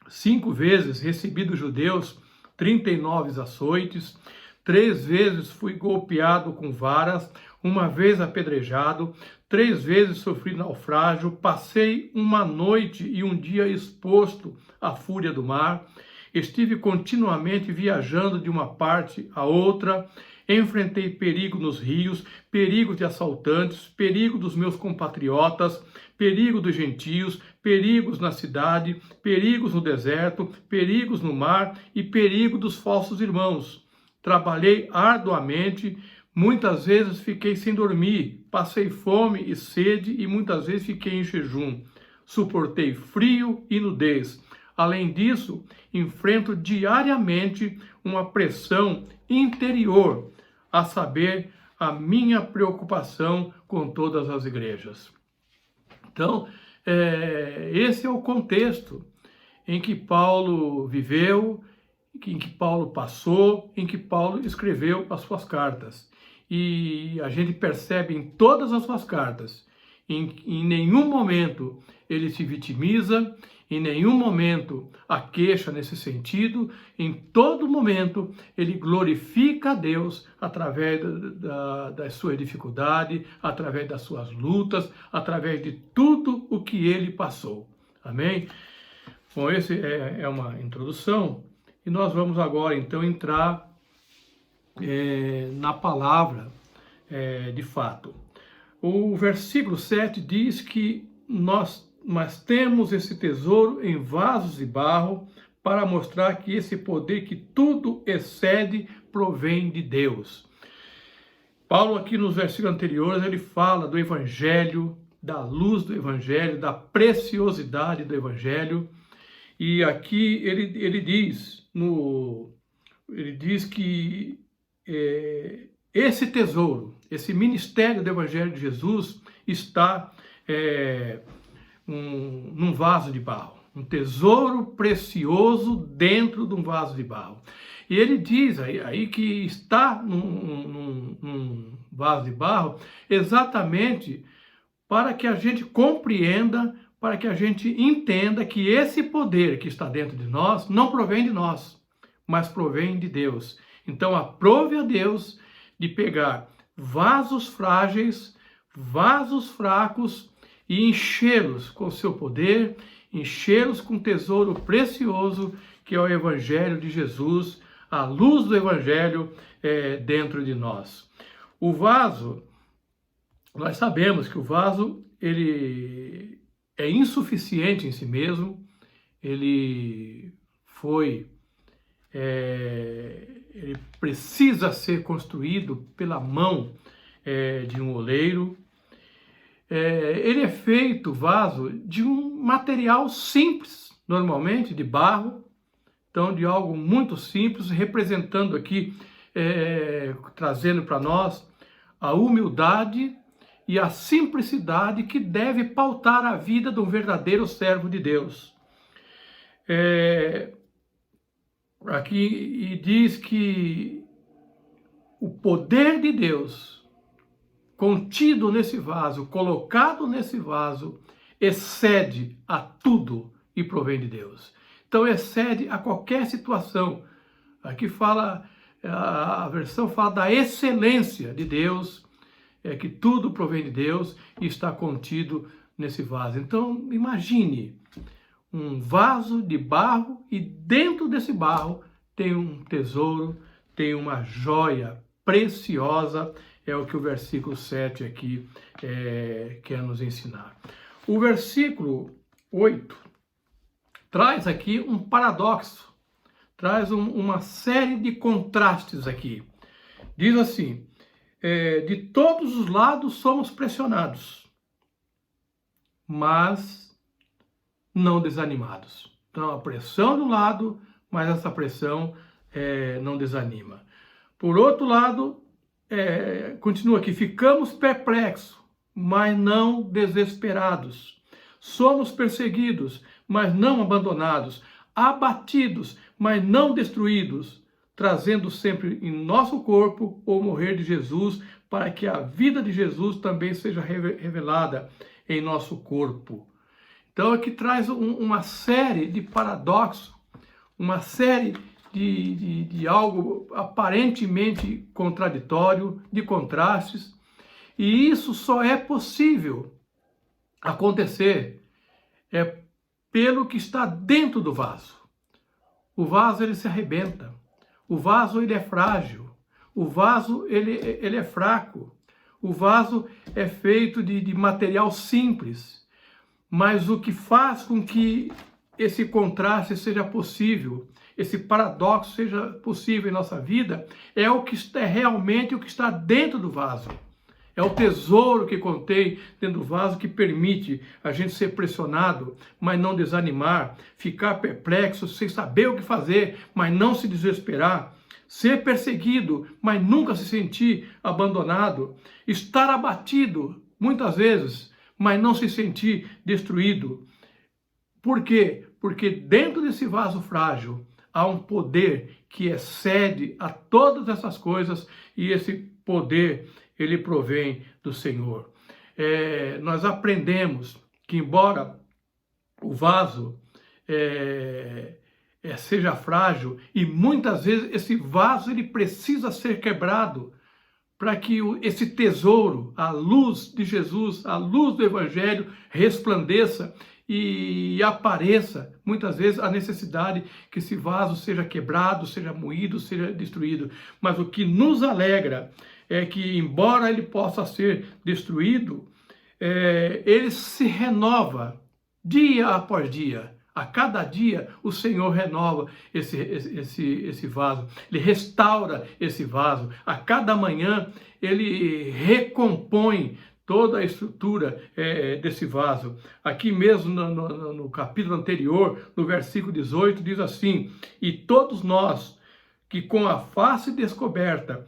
5 vezes recebi dos judeus 39 açoites, 3 vezes fui golpeado com varas, 1 vez apedrejado, 3 vezes sofri naufrágio, passei uma noite e um dia exposto à fúria do mar, estive continuamente viajando de uma parte a outra, enfrentei perigo nos rios, perigo de assaltantes, perigo dos meus compatriotas, perigo dos gentios, perigos na cidade, perigos no deserto, perigos no mar e perigo dos falsos irmãos. Trabalhei arduamente, muitas vezes fiquei sem dormir, passei fome e sede e muitas vezes fiquei em jejum. Suportei frio e nudez. Além disso, enfrento diariamente uma pressão interior, a saber, a minha preocupação com todas as igrejas. Então, esse é o contexto em que Paulo viveu, em que Paulo passou, em que Paulo escreveu as suas cartas. E a gente percebe em todas as suas cartas, em nenhum momento ele se vitimiza, em nenhum momento a queixa nesse sentido, em todo momento ele glorifica a Deus através da sua dificuldade, através das suas lutas, através de tudo o que ele passou. Amém? Bom, esse é uma introdução e nós vamos agora então entrar na palavra de fato. O versículo 7 diz que mas temos esse tesouro em vasos de barro para mostrar que esse poder que tudo excede provém de Deus. Paulo aqui nos versículos anteriores ele fala do evangelho, da luz do evangelho, da preciosidade do evangelho. E aqui ele diz que esse tesouro, esse ministério do evangelho de Jesus está num vaso de barro, um tesouro precioso dentro de um vaso de barro. E ele diz aí que está num vaso de barro exatamente para que a gente compreenda, para que a gente entenda que esse poder que está dentro de nós não provém de nós, mas provém de Deus. Então aprove a Deus de pegar vasos frágeis, vasos fracos, e enchê-los com seu poder, enchê-los com tesouro precioso, que é o Evangelho de Jesus, a luz do Evangelho dentro de nós. O vaso, nós sabemos que o vaso ele é insuficiente em si mesmo, ele precisa ser construído pela mão de um oleiro. Ele é feito, vaso, de um material simples, normalmente de barro, Então, de algo muito simples, representando aqui, trazendo para nós a humildade e a simplicidade que deve pautar a vida de um verdadeiro servo de Deus. Aqui e diz que o poder de Deus contido nesse vaso, colocado nesse vaso, excede a tudo e provém de Deus. Então excede a qualquer situação. Aqui fala, a versão fala da excelência de Deus, que tudo provém de Deus e está contido nesse vaso. Então imagine um vaso de barro e dentro desse barro tem um tesouro, tem uma joia preciosa, é o que o versículo 7 aqui quer nos ensinar. O versículo 8 traz aqui um paradoxo, traz uma série de contrastes aqui. Diz assim, de todos os lados somos pressionados, mas não desanimados. Então, a pressão de um lado, mas essa pressão não desanima. Por outro lado, continua aqui, ficamos perplexos, mas não desesperados. Somos perseguidos, mas não abandonados. Abatidos, mas não destruídos. Trazendo sempre em nosso corpo o morrer de Jesus, para que a vida de Jesus também seja revelada em nosso corpo. Então aqui traz uma série de paradoxos, uma série de algo aparentemente contraditório, de contrastes, e isso só é possível acontecer pelo que está dentro do vaso. O vaso ele se arrebenta, o vaso ele é frágil, o vaso ele é fraco, o vaso é feito de material simples, mas o que faz com que esse contraste seja possível, esse paradoxo seja possível em nossa vida, é realmente o que está dentro do vaso. É o tesouro que contém dentro do vaso que permite a gente ser pressionado, mas não desanimar, ficar perplexo, sem saber o que fazer, mas não se desesperar, ser perseguido, mas nunca se sentir abandonado, estar abatido, muitas vezes, mas não se sentir destruído. Por quê? Porque dentro desse vaso frágil há um poder que excede a todas essas coisas e esse poder ele provém do Senhor. Nós aprendemos que embora o vaso seja frágil e muitas vezes esse vaso ele precisa ser quebrado para que esse tesouro, a luz de Jesus, a luz do Evangelho resplandeça e apareça, muitas vezes, a necessidade que esse vaso seja quebrado, seja moído, seja destruído. Mas o que nos alegra é que, embora ele possa ser destruído, ele se renova dia após dia. A cada dia o Senhor renova esse vaso, ele restaura esse vaso. A cada manhã ele recompõe toda a estrutura desse vaso. Aqui mesmo no capítulo anterior, no versículo 18, diz assim: e todos nós que com a face descoberta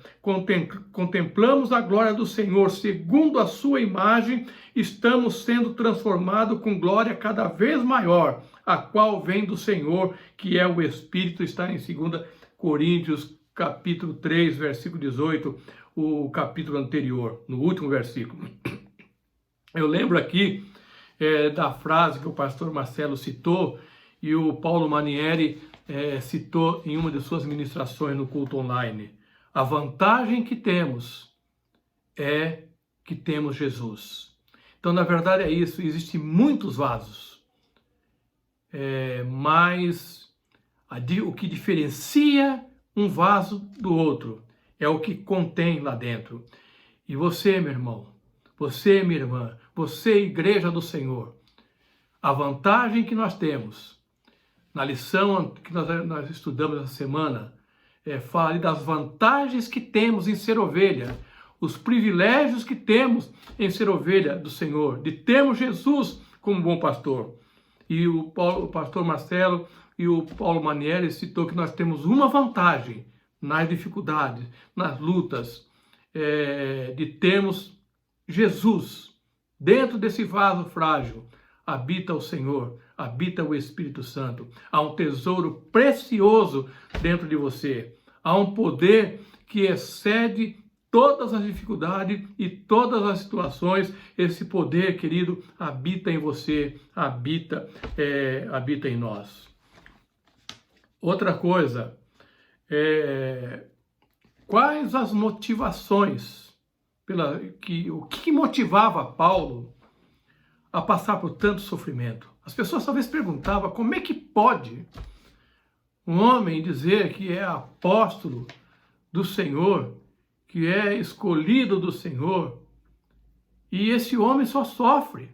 contemplamos a glória do Senhor segundo a sua imagem, estamos sendo transformados com glória cada vez maior, a qual vem do Senhor, que é o Espírito. Está em 2 Coríntios, capítulo 3, versículo 18, o capítulo anterior, no último versículo. Eu lembro aqui da frase que o pastor Marcelo citou e o Paulo Manieri citou em uma de suas ministrações no culto online. A vantagem que temos é que temos Jesus. Então, na verdade, é isso. Existem muitos vasos, mas o que diferencia um vaso do outro é o que contém lá dentro. E você, meu irmão, você, minha irmã, você, igreja do Senhor, a vantagem que nós temos, na lição que nós estudamos essa semana, fala das vantagens que temos em ser ovelha, os privilégios que temos em ser ovelha do Senhor, de termos Jesus como bom pastor. E o pastor Marcelo e o Paulo Manieri citou que nós temos uma vantagem nas dificuldades, nas lutas, de termos Jesus. Dentro desse vaso frágil habita o Senhor, habita o Espírito Santo. Há um tesouro precioso dentro de você. Há um poder que excede todas as dificuldades e todas as situações. Esse poder, querido, habita em você, habita em nós. Outra coisa, quais as motivações, o que motivava Paulo a passar por tanto sofrimento? As pessoas talvez perguntavam como é que pode um homem dizer que é apóstolo do Senhor, que é escolhido do Senhor, e esse homem só sofre,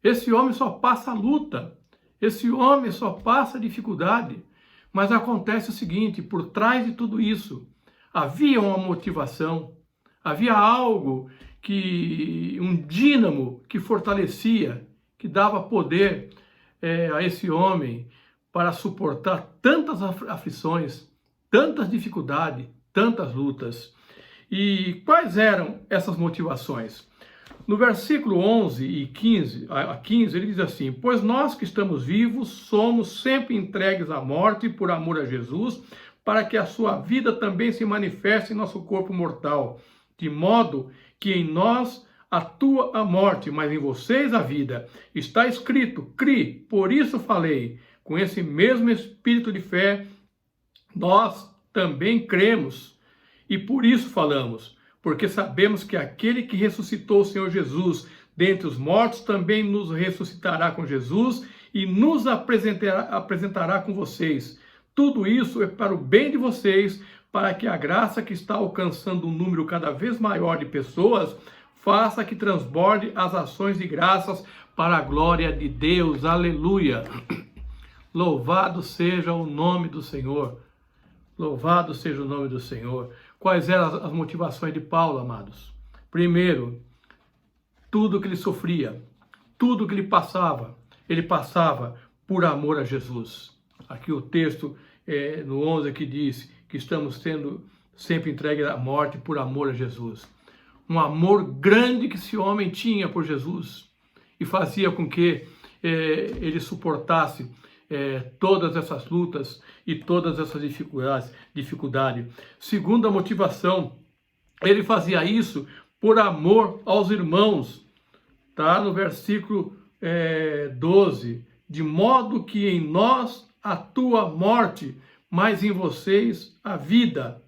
esse homem só passa luta, esse homem só passa dificuldade. Mas acontece o seguinte, por trás de tudo isso, havia uma motivação, havia algo um dínamo que fortalecia, que dava poder a esse homem para suportar tantas aflições, tantas dificuldades, tantas lutas. E quais eram essas motivações? No versículo 11 e 15, ele diz assim: pois nós que estamos vivos somos sempre entregues à morte por amor a Jesus, para que a sua vida também se manifeste em nosso corpo mortal, de modo que em nós atua a morte, mas em vocês a vida. Está escrito: cri, por isso falei. Com esse mesmo espírito de fé, nós também cremos e por isso falamos, porque sabemos que aquele que ressuscitou o Senhor Jesus dentre os mortos também nos ressuscitará com Jesus e nos apresentará com vocês. Tudo isso é para o bem de vocês, para que a graça que está alcançando um número cada vez maior de pessoas faça que transborde as ações de graças para a glória de Deus. Aleluia! Louvado seja o nome do Senhor. Louvado seja o nome do Senhor. Quais eram as motivações de Paulo, amados? Primeiro, tudo que ele sofria, tudo que ele passava por amor a Jesus. Aqui o texto no 11 aqui diz que estamos sendo sempre entregues à morte por amor a Jesus. Um amor grande que esse homem tinha por Jesus e fazia com que ele suportasse todas essas lutas e todas essas dificuldades. Segunda motivação, ele fazia isso por amor aos irmãos. Tá? No versículo 12, de modo que em nós atua a morte, mas em vocês a vida.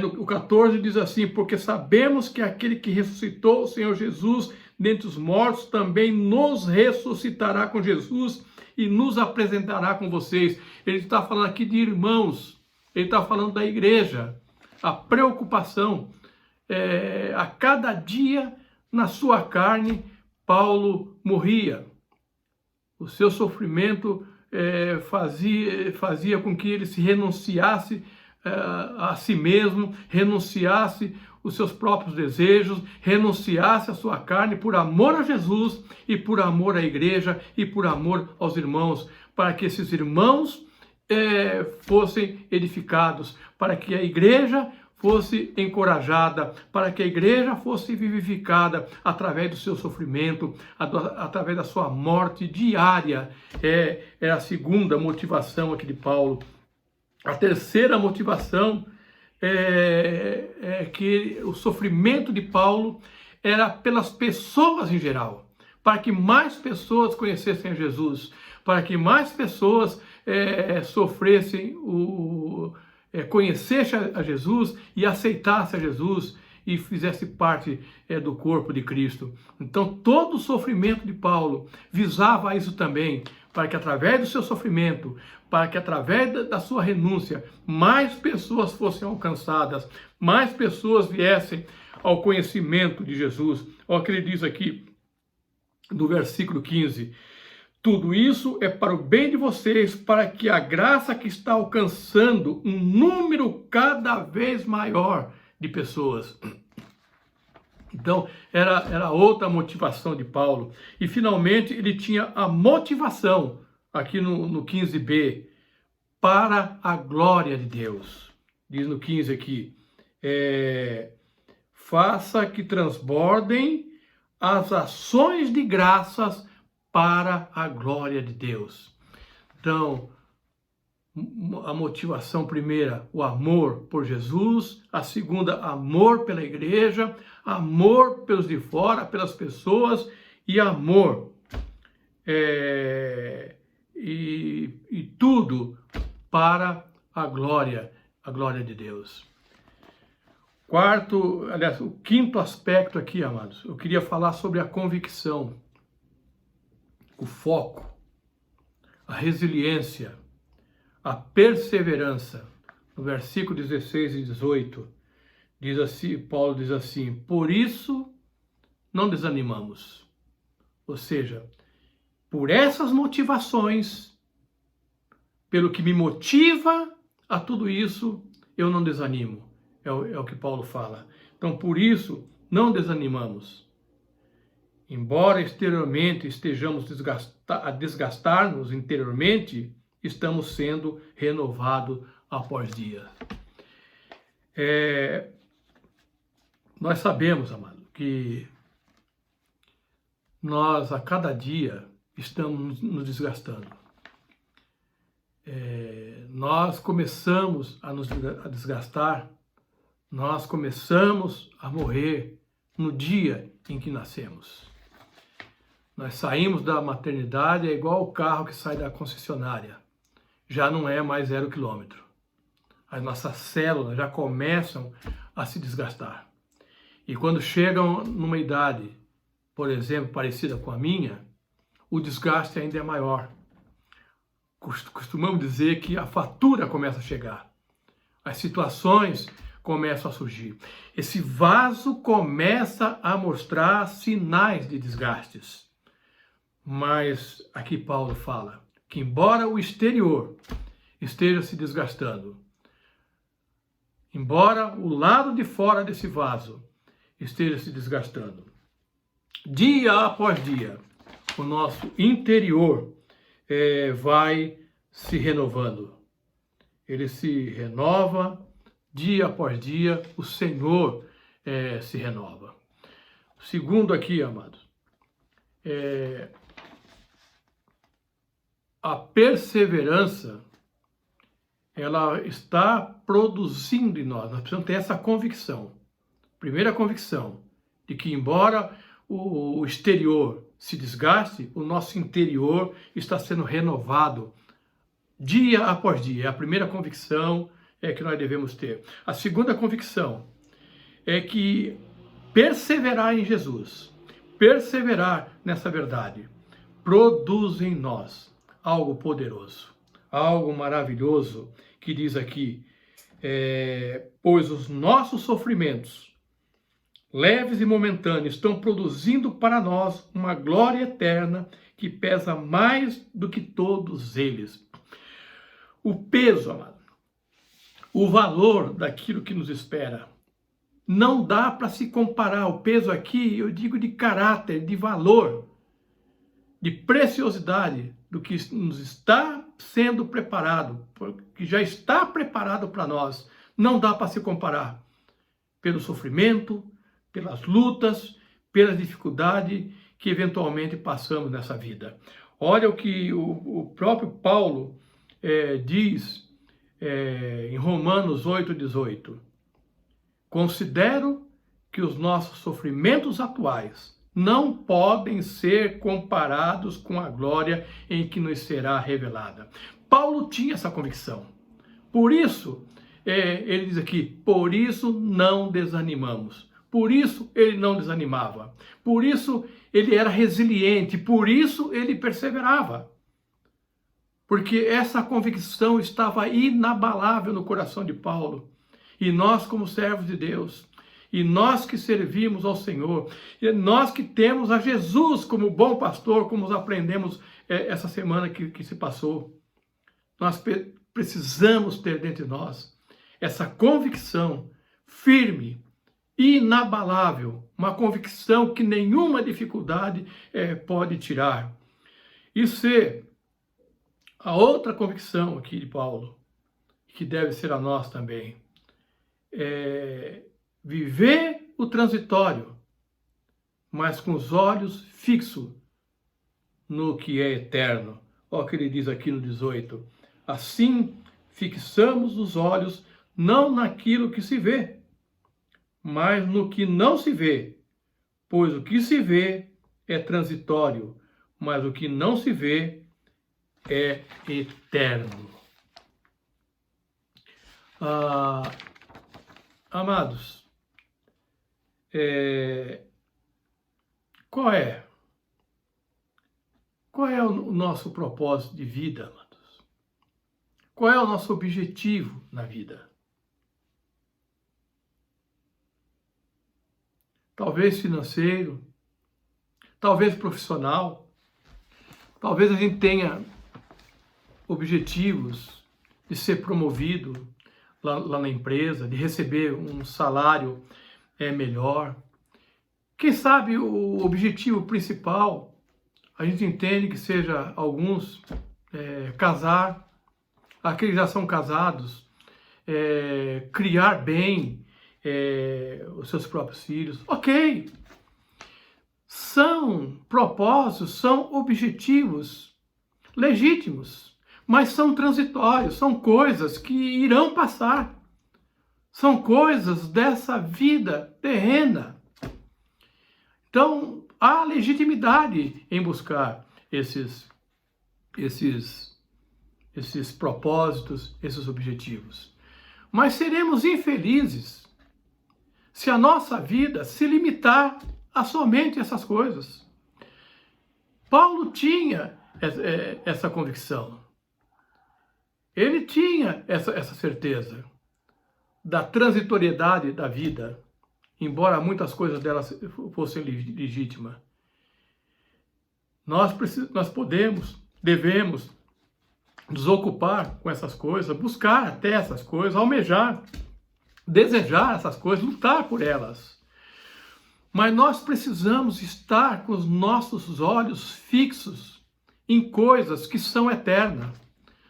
No 14 diz assim: porque sabemos que aquele que ressuscitou o Senhor Jesus dentre os mortos também nos ressuscitará com Jesus e nos apresentará com vocês. Ele está falando aqui de irmãos, ele está falando da igreja. A preocupação, a cada dia na sua carne, Paulo morria. O seu sofrimento fazia com que ele se renunciasse a si mesmo, renunciasse os seus próprios desejos, renunciasse a sua carne por amor a Jesus e por amor à igreja e por amor aos irmãos, para que esses irmãos fossem edificados, para que a igreja fosse encorajada, para que a igreja fosse vivificada através do seu sofrimento, através da sua morte diária. É a segunda motivação aqui de Paulo. A terceira motivação é que o sofrimento de Paulo era pelas pessoas em geral, para que mais pessoas conhecessem a Jesus, para que mais pessoas conhecessem a Jesus e aceitassem a Jesus e fizesse parte do corpo de Cristo. Então todo o sofrimento de Paulo visava a isso também, para que através do seu sofrimento, para que através da sua renúncia, mais pessoas fossem alcançadas, mais pessoas viessem ao conhecimento de Jesus. Olha o que ele diz aqui no versículo 15. Tudo isso é para o bem de vocês, para que a graça que está alcançando um número cada vez maior de pessoas. Então, era outra motivação de Paulo. E, finalmente, ele tinha a motivação aqui no 15b, para a glória de Deus. Diz no 15 aqui, faça que transbordem as ações de graças para a glória de Deus. Então, a motivação primeira, o amor por Jesus, a segunda, amor pela igreja, amor pelos de fora, pelas pessoas, e amor e tudo para a glória de Deus. O quinto aspecto aqui, amados, eu queria falar sobre a convicção, o foco, a resiliência, a perseverança. No versículo 16 e 18, diz assim, Paulo diz assim, por isso não desanimamos. Ou seja, por essas motivações, pelo que me motiva a tudo isso, eu não desanimo. É o que Paulo fala. Então, por isso, não desanimamos. Embora exteriormente estejamos a desgastar-nos interiormente, estamos sendo renovados após dia. Nós sabemos, amado, que nós a cada dia estamos nos desgastando. Nós começamos a desgastar, nós começamos a morrer no dia em que nascemos. Nós saímos da maternidade, é igual o carro que sai da concessionária. Já não é mais 0 quilômetro. As nossas células já começam a se desgastar. E quando chegam numa idade, por exemplo, parecida com a minha, o desgaste ainda é maior. Costumamos dizer que a fatura começa a chegar. As situações começam a surgir. Esse vaso começa a mostrar sinais de desgastes. Mas aqui Paulo fala que embora o exterior esteja se desgastando, embora o lado de fora desse vaso esteja se desgastando, dia após dia, o nosso interior vai se renovando. Ele se renova, dia após dia, o Senhor se renova. Segundo aqui, amados, a perseverança, ela está produzindo em nós. Nós precisamos ter essa convicção. Primeira convicção, de que embora o exterior se desgaste, o nosso interior está sendo renovado dia após dia. É a primeira convicção que nós devemos ter. A segunda convicção é que perseverar em Jesus, perseverar nessa verdade, produz em nós algo poderoso, algo maravilhoso, que diz aqui, pois os nossos sofrimentos, leves e momentâneos, estão produzindo para nós uma glória eterna que pesa mais do que todos eles. O peso, amado, o valor daquilo que nos espera, não dá para se comparar. O peso aqui, eu digo de caráter, de valor, de preciosidade do que nos está sendo preparado, que já está preparado para nós. Não dá para se comparar pelo sofrimento, pelas lutas, pela dificuldade que eventualmente passamos nessa vida. Olha o que o próprio Paulo diz em Romanos 8,18. Considero que os nossos sofrimentos atuais não podem ser comparados com a glória em que nos será revelada. Paulo tinha essa convicção. Por isso, ele diz aqui, por isso não desanimamos. Por isso ele não desanimava. Por isso ele era resiliente. Por isso ele perseverava. Porque essa convicção estava inabalável no coração de Paulo. E nós, como servos de Deus, e nós que servimos ao Senhor, e nós que temos a Jesus como bom pastor, como aprendemos essa semana que se passou, nós precisamos ter dentro de nós essa convicção firme, inabalável, uma convicção que nenhuma dificuldade pode tirar. E ser A outra convicção aqui de Paulo, que deve ser a nós também, é viver o transitório, mas com os olhos fixos no que é eterno. Olha o que ele diz aqui no 18. Assim, fixamos os olhos não naquilo que se vê, mas no que não se vê, pois o que se vê é transitório, mas o que não se vê é eterno. Amados, qual é o nosso propósito de vida, amados? Qual é o nosso objetivo na vida? Talvez financeiro, talvez profissional, talvez a gente tenha objetivos de ser promovido lá na empresa, de receber um salário melhor. Quem sabe o objetivo principal, a gente entende que seja alguns casar, aqueles que já são casados, criar bem os seus próprios filhos. Ok, são propósitos, são objetivos legítimos, mas são transitórios, são coisas que irão passar, são coisas dessa vida terrena. Então, há legitimidade em buscar esses propósitos, esses objetivos. Mas seremos infelizes se a nossa vida se limitar a somente essas coisas. Paulo tinha essa convicção. Ele tinha essa certeza da transitoriedade da vida, embora muitas coisas delas fossem legítimas. Nós devemos nos ocupar com essas coisas, buscar até essas coisas, almejar, desejar essas coisas, lutar por elas. Mas nós precisamos estar com os nossos olhos fixos em coisas que são eternas,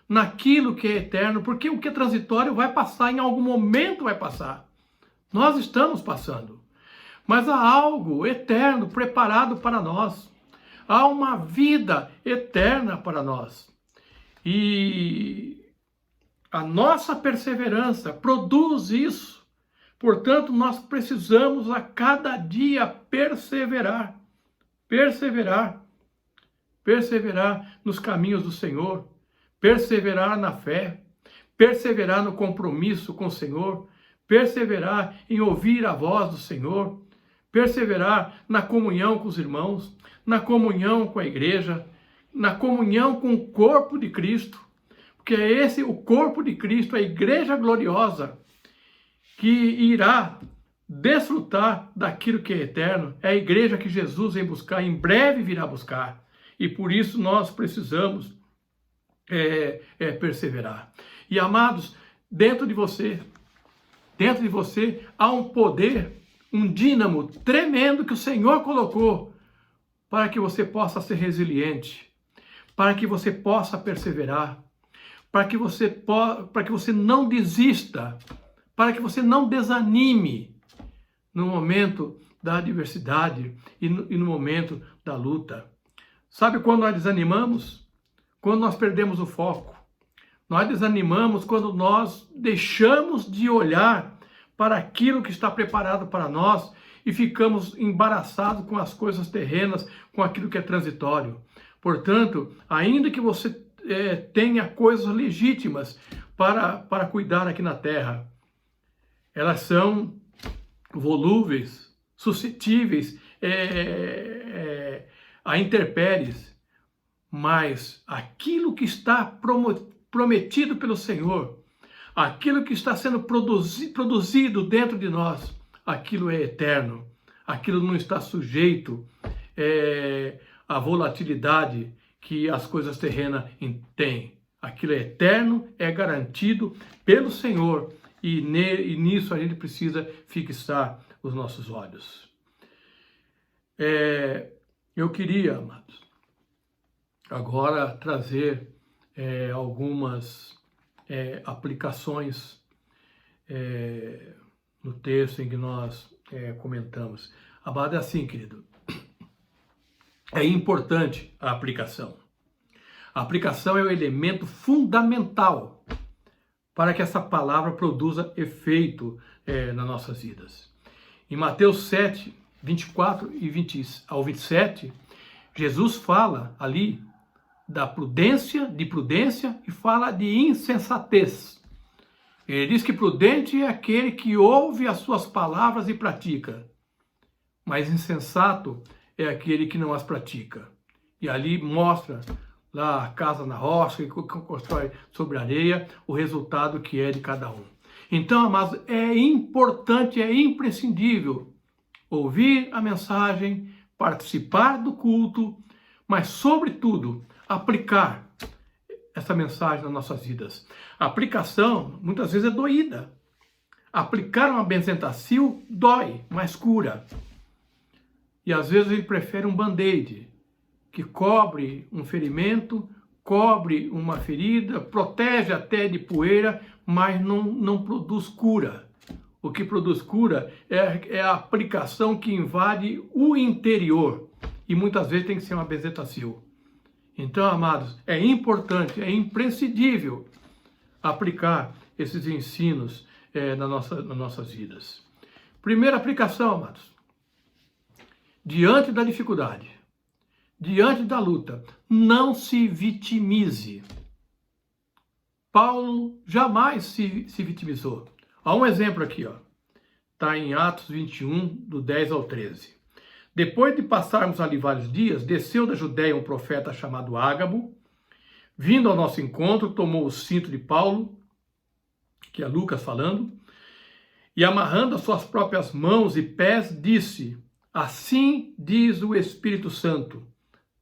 naquilo que é eterno, porque o que é transitório vai passar, em algum momento vai passar. Nós estamos passando. Mas há algo eterno preparado para nós. Há uma vida eterna para nós. E a nossa perseverança produz isso. Portanto, nós precisamos a cada dia perseverar. Perseverar nos caminhos do Senhor. Perseverar na fé. Perseverar no compromisso com o Senhor. Perseverar em ouvir a voz do Senhor. Perseverar na comunhão com os irmãos, na comunhão com a igreja, na comunhão com o corpo de Cristo, porque é esse o corpo de Cristo, a igreja gloriosa, que irá desfrutar daquilo que é eterno, é a igreja que Jesus vem buscar, em breve virá buscar, e por isso nós precisamos perseverar. E amados, dentro de você há um poder, um dínamo tremendo que o Senhor colocou para que você possa ser resiliente, para que você possa perseverar, para que você não desista, para que você não desanime no momento da adversidade e no momento da luta. Sabe quando nós desanimamos? Quando nós perdemos o foco. Nós desanimamos quando nós deixamos de olhar para aquilo que está preparado para nós e ficamos embaraçados com as coisas terrenas, com aquilo que é transitório. Portanto, ainda que você tenha coisas legítimas para cuidar aqui na terra, elas são volúveis, suscetíveis a intempéries, mas aquilo que está prometido pelo Senhor, aquilo que está sendo produzido dentro de nós, aquilo é eterno, aquilo não está sujeito à volatilidade que as coisas terrenas têm. Aquilo é eterno, é garantido pelo Senhor e nisso a gente precisa fixar os nossos olhos. Eu queria, amados, agora trazer algumas aplicações no texto em que nós comentamos. Amado, é assim, querido. É importante a aplicação. A aplicação é o elemento fundamental para que essa palavra produza efeito nas nossas vidas. Em Mateus 7, 24 e 20 ao 27, Jesus fala ali de prudência e fala de insensatez. Ele diz que prudente é aquele que ouve as suas palavras e pratica, mas insensato é aquele que não as pratica. E ali mostra lá a casa na rocha, que constrói sobre areia, o resultado que é de cada um. Então, amados, é importante, é imprescindível ouvir a mensagem, participar do culto, mas, sobretudo, aplicar essa mensagem nas nossas vidas. A aplicação, muitas vezes, é doída. Aplicar uma benzetacil dói, mas cura. E, às vezes, ele prefere um band-aid, que cobre um ferimento, cobre uma ferida, protege até de poeira, mas não produz cura. O que produz cura é a aplicação que invade o interior. E muitas vezes tem que ser uma benzetacil. Então, amados, é importante, é imprescindível aplicar esses ensinos nas nossas vidas. Primeira aplicação, amados. Diante da dificuldade, diante da luta, não se vitimize. Paulo jamais se vitimizou. Há um exemplo aqui, ó. Está em Atos 21, do 10 ao 13. Depois de passarmos ali vários dias, desceu da Judéia um profeta chamado Ágabo. Vindo ao nosso encontro, tomou o cinto de Paulo, que é Lucas falando, e amarrando as suas próprias mãos e pés, disse: assim diz o Espírito Santo.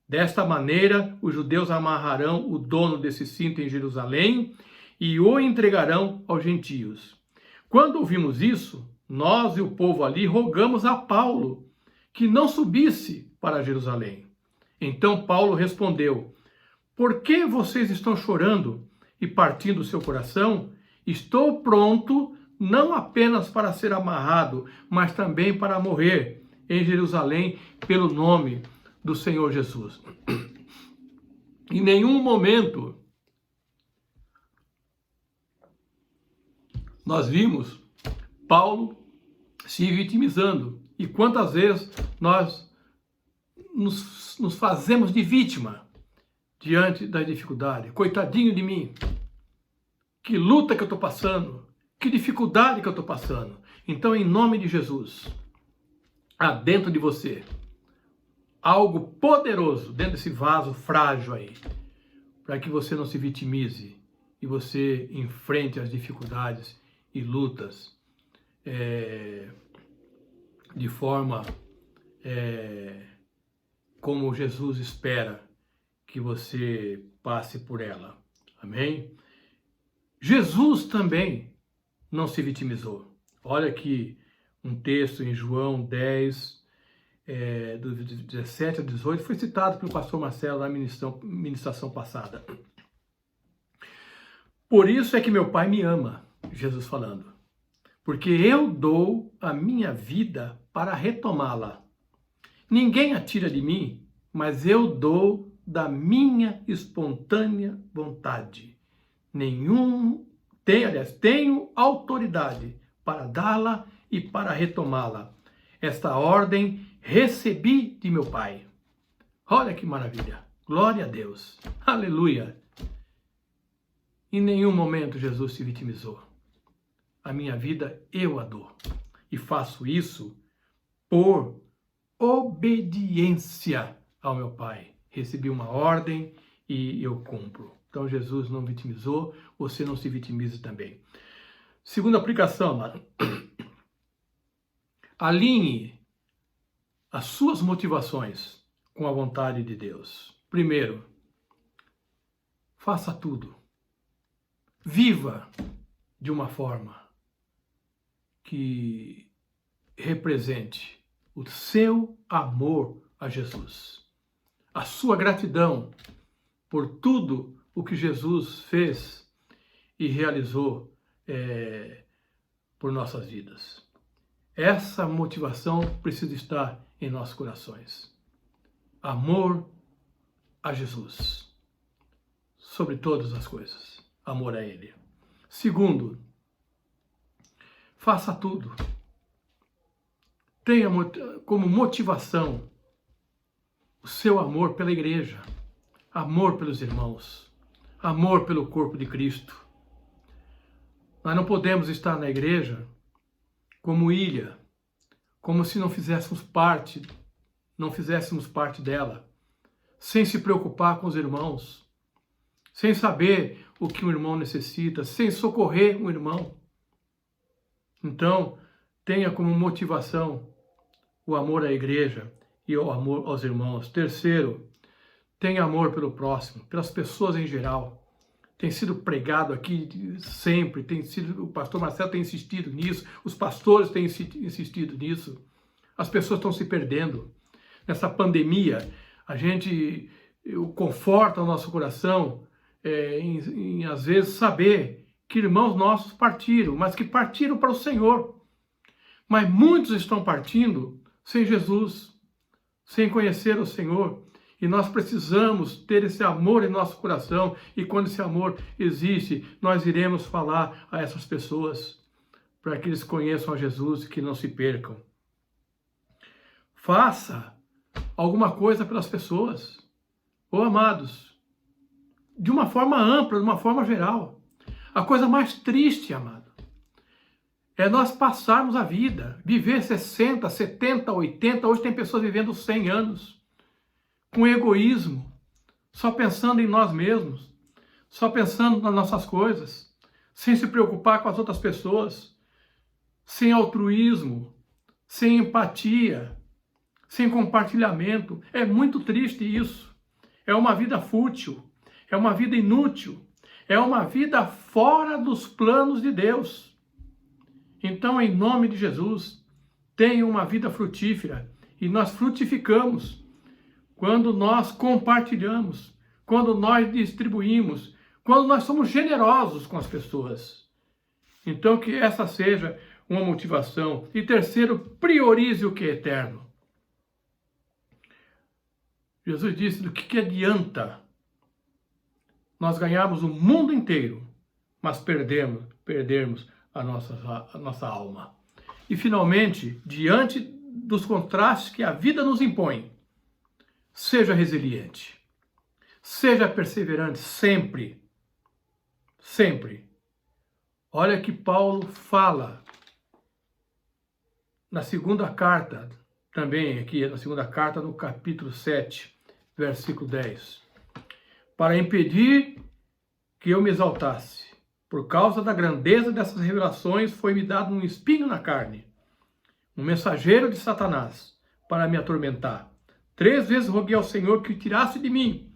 Desta maneira, os judeus amarrarão o dono desse cinto em Jerusalém e o entregarão aos gentios. Quando ouvimos isso, nós e o povo ali rogamos a Paulo que não subisse para Jerusalém. Então Paulo respondeu: por que vocês estão chorando e partindo o seu coração? Estou pronto não apenas para ser amarrado, mas também para morrer em Jerusalém pelo nome do Senhor Jesus. Em nenhum momento nós vimos Paulo se vitimizando. E quantas vezes nós nos fazemos de vítima diante da dificuldade. Coitadinho de mim, que luta que eu estou passando, que dificuldade que eu estou passando. Então, em nome de Jesus, há dentro de você algo poderoso, dentro desse vaso frágil aí, para que você não se vitimize e você enfrente as dificuldades e lutas de forma como Jesus espera que você passe por ela. Amém? Jesus também não se vitimizou. Olha aqui um texto em João 10, do 17 a 18, foi citado pelo pastor Marcelo na ministração passada. Por isso é que meu Pai me ama, Jesus falando, porque eu dou a minha vida para retomá-la. Ninguém a tira de mim, mas eu dou da minha espontânea vontade. Tenho autoridade para dá-la e para retomá-la. Esta ordem recebi de meu Pai. Olha que maravilha. Glória a Deus. Aleluia. Em nenhum momento Jesus se vitimizou. A minha vida eu a dou. E faço isso por obediência ao meu Pai. Recebi uma ordem e eu cumpro. Então Jesus não vitimizou, você não se vitimize também. Segunda aplicação, amado. Alinhe as suas motivações com a vontade de Deus. Primeiro, faça tudo. Viva de uma forma que represente o seu amor a Jesus, a sua gratidão por tudo o que Jesus fez e realizou por nossas vidas. Essa motivação precisa estar em nossos corações. Amor a Jesus, sobre todas as coisas. Amor a Ele. Segundo, faça tudo. Tenha como motivação o seu amor pela igreja, amor pelos irmãos, amor pelo corpo de Cristo. Nós não podemos estar na igreja como ilha, como se não fizéssemos parte dela, sem se preocupar com os irmãos, sem saber o que o irmão necessita, sem socorrer o irmão. Então, tenha como motivação o amor à igreja e o amor aos irmãos. Terceiro, tenha amor pelo próximo, pelas pessoas em geral. Tem sido pregado aqui sempre, o pastor Marcelo tem insistido nisso, os pastores têm insistido nisso. As pessoas estão se perdendo. Nessa pandemia, conforta o nosso coração em às vezes saber que irmãos nossos partiram, mas que partiram para o Senhor. Mas muitos estão partindo sem Jesus, sem conhecer o Senhor. E nós precisamos ter esse amor em nosso coração. E quando esse amor existe, nós iremos falar a essas pessoas para que eles conheçam a Jesus e que não se percam. Faça alguma coisa pelas pessoas. Ô amados, de uma forma ampla, de uma forma geral. A coisa mais triste, amado, é nós passarmos a vida, viver 60, 70, 80, hoje tem pessoas vivendo 100 anos, com egoísmo, só pensando em nós mesmos, só pensando nas nossas coisas, sem se preocupar com as outras pessoas, sem altruísmo, sem empatia, sem compartilhamento. É muito triste isso. É uma vida fútil, é uma vida inútil, é uma vida fora dos planos de Deus. Então, em nome de Jesus, tenha uma vida frutífera, e nós frutificamos quando nós compartilhamos, quando nós distribuímos, quando nós somos generosos com as pessoas. Então, que essa seja uma motivação. E terceiro, priorize o que é eterno. Jesus disse, do que adianta nós ganharmos o mundo inteiro, mas perdermos a nossa alma. E finalmente, diante dos contrastes que a vida nos impõe, seja resiliente, seja perseverante sempre, sempre. Olha que Paulo fala na segunda carta, também aqui na segunda carta, no capítulo 7, versículo 10. Para impedir que eu me exaltasse, por causa da grandeza dessas revelações, foi-me dado um espinho na carne, um mensageiro de Satanás, para me atormentar. 3 vezes roguei ao Senhor que o tirasse de mim,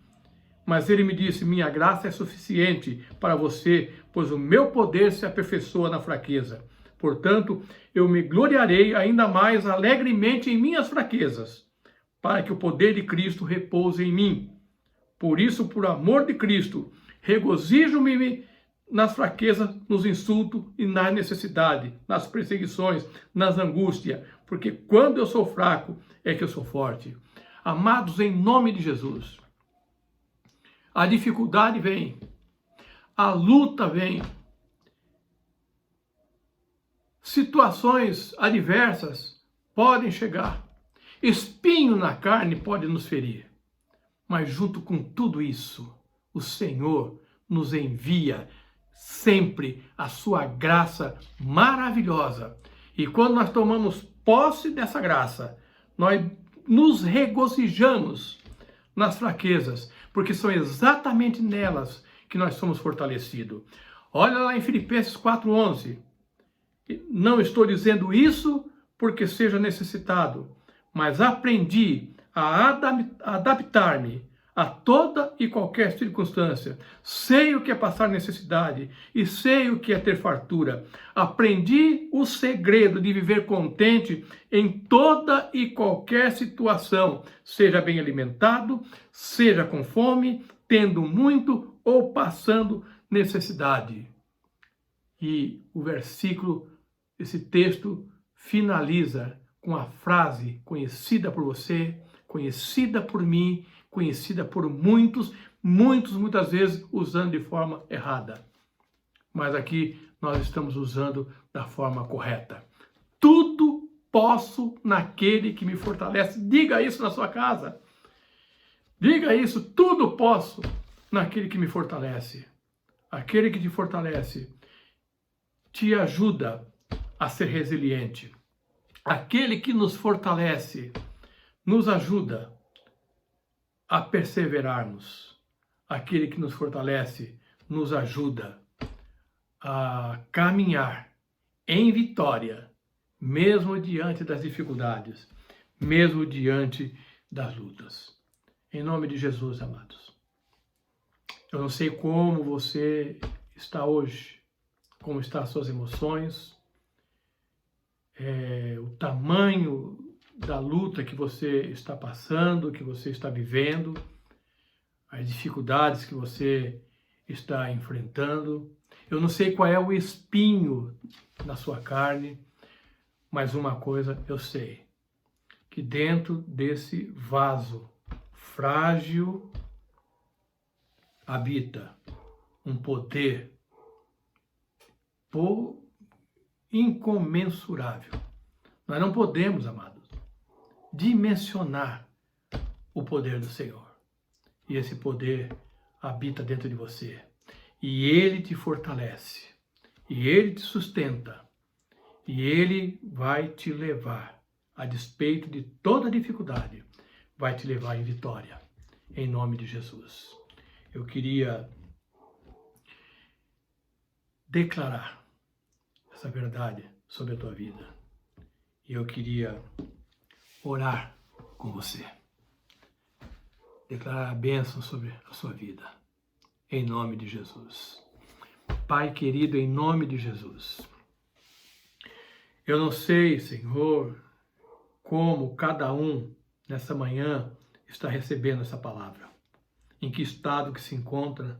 mas ele me disse, minha graça é suficiente para você, pois o meu poder se aperfeiçoa na fraqueza. Portanto, eu me gloriarei ainda mais alegremente em minhas fraquezas, para que o poder de Cristo repouse em mim. Por isso, por amor de Cristo, regozijo-me nas fraquezas, nos insultos e na necessidade, nas perseguições, nas angústias, porque quando eu sou fraco é que eu sou forte. Amados, em nome de Jesus, a dificuldade vem, a luta vem, situações adversas podem chegar, espinho na carne pode nos ferir, mas junto com tudo isso, o Senhor nos envia sempre a sua graça maravilhosa. E quando nós tomamos posse dessa graça, nós nos regozijamos nas fraquezas, porque são exatamente nelas que nós somos fortalecidos. Olha lá em Filipenses 4:11. Não estou dizendo isso porque seja necessitado, mas aprendi a adaptar-me a toda e qualquer circunstância. Sei o que é passar necessidade e sei o que é ter fartura. Aprendi o segredo de viver contente em toda e qualquer situação, seja bem alimentado, seja com fome, tendo muito ou passando necessidade. E o versículo, esse texto, finaliza com a frase conhecida por você, conhecida por mim, conhecida por muitas vezes usando de forma errada. Mas aqui nós estamos usando da forma correta. Tudo posso naquele que me fortalece. Diga isso na sua casa. Diga isso, tudo posso naquele que me fortalece. Aquele que te fortalece te ajuda a ser resiliente. Aquele que nos fortalece nos ajuda a perseverarmos. Aquele que nos fortalece nos ajuda a caminhar em vitória, mesmo diante das dificuldades, mesmo diante das lutas. Em nome de Jesus, amados. Eu não sei como você está hoje, como estão as suas emoções, o tamanho da luta que você está passando, que você está vivendo, as dificuldades que você está enfrentando. Eu não sei qual é o espinho na sua carne, mas uma coisa eu sei, que dentro desse vaso frágil habita um poder incomensurável. Nós não podemos, amados, dimensionar o poder do Senhor. E esse poder habita dentro de você. E Ele te fortalece. E Ele te sustenta. E Ele vai te levar, a despeito de toda dificuldade, vai te levar em vitória. Em nome de Jesus. Eu queria declarar essa verdade sobre a tua vida. E eu queria orar com você. Declarar a bênção sobre a sua vida. Em nome de Jesus. Pai querido, em nome de Jesus. Eu não sei, Senhor, como cada um nessa manhã está recebendo essa palavra. Em que estado que se encontra,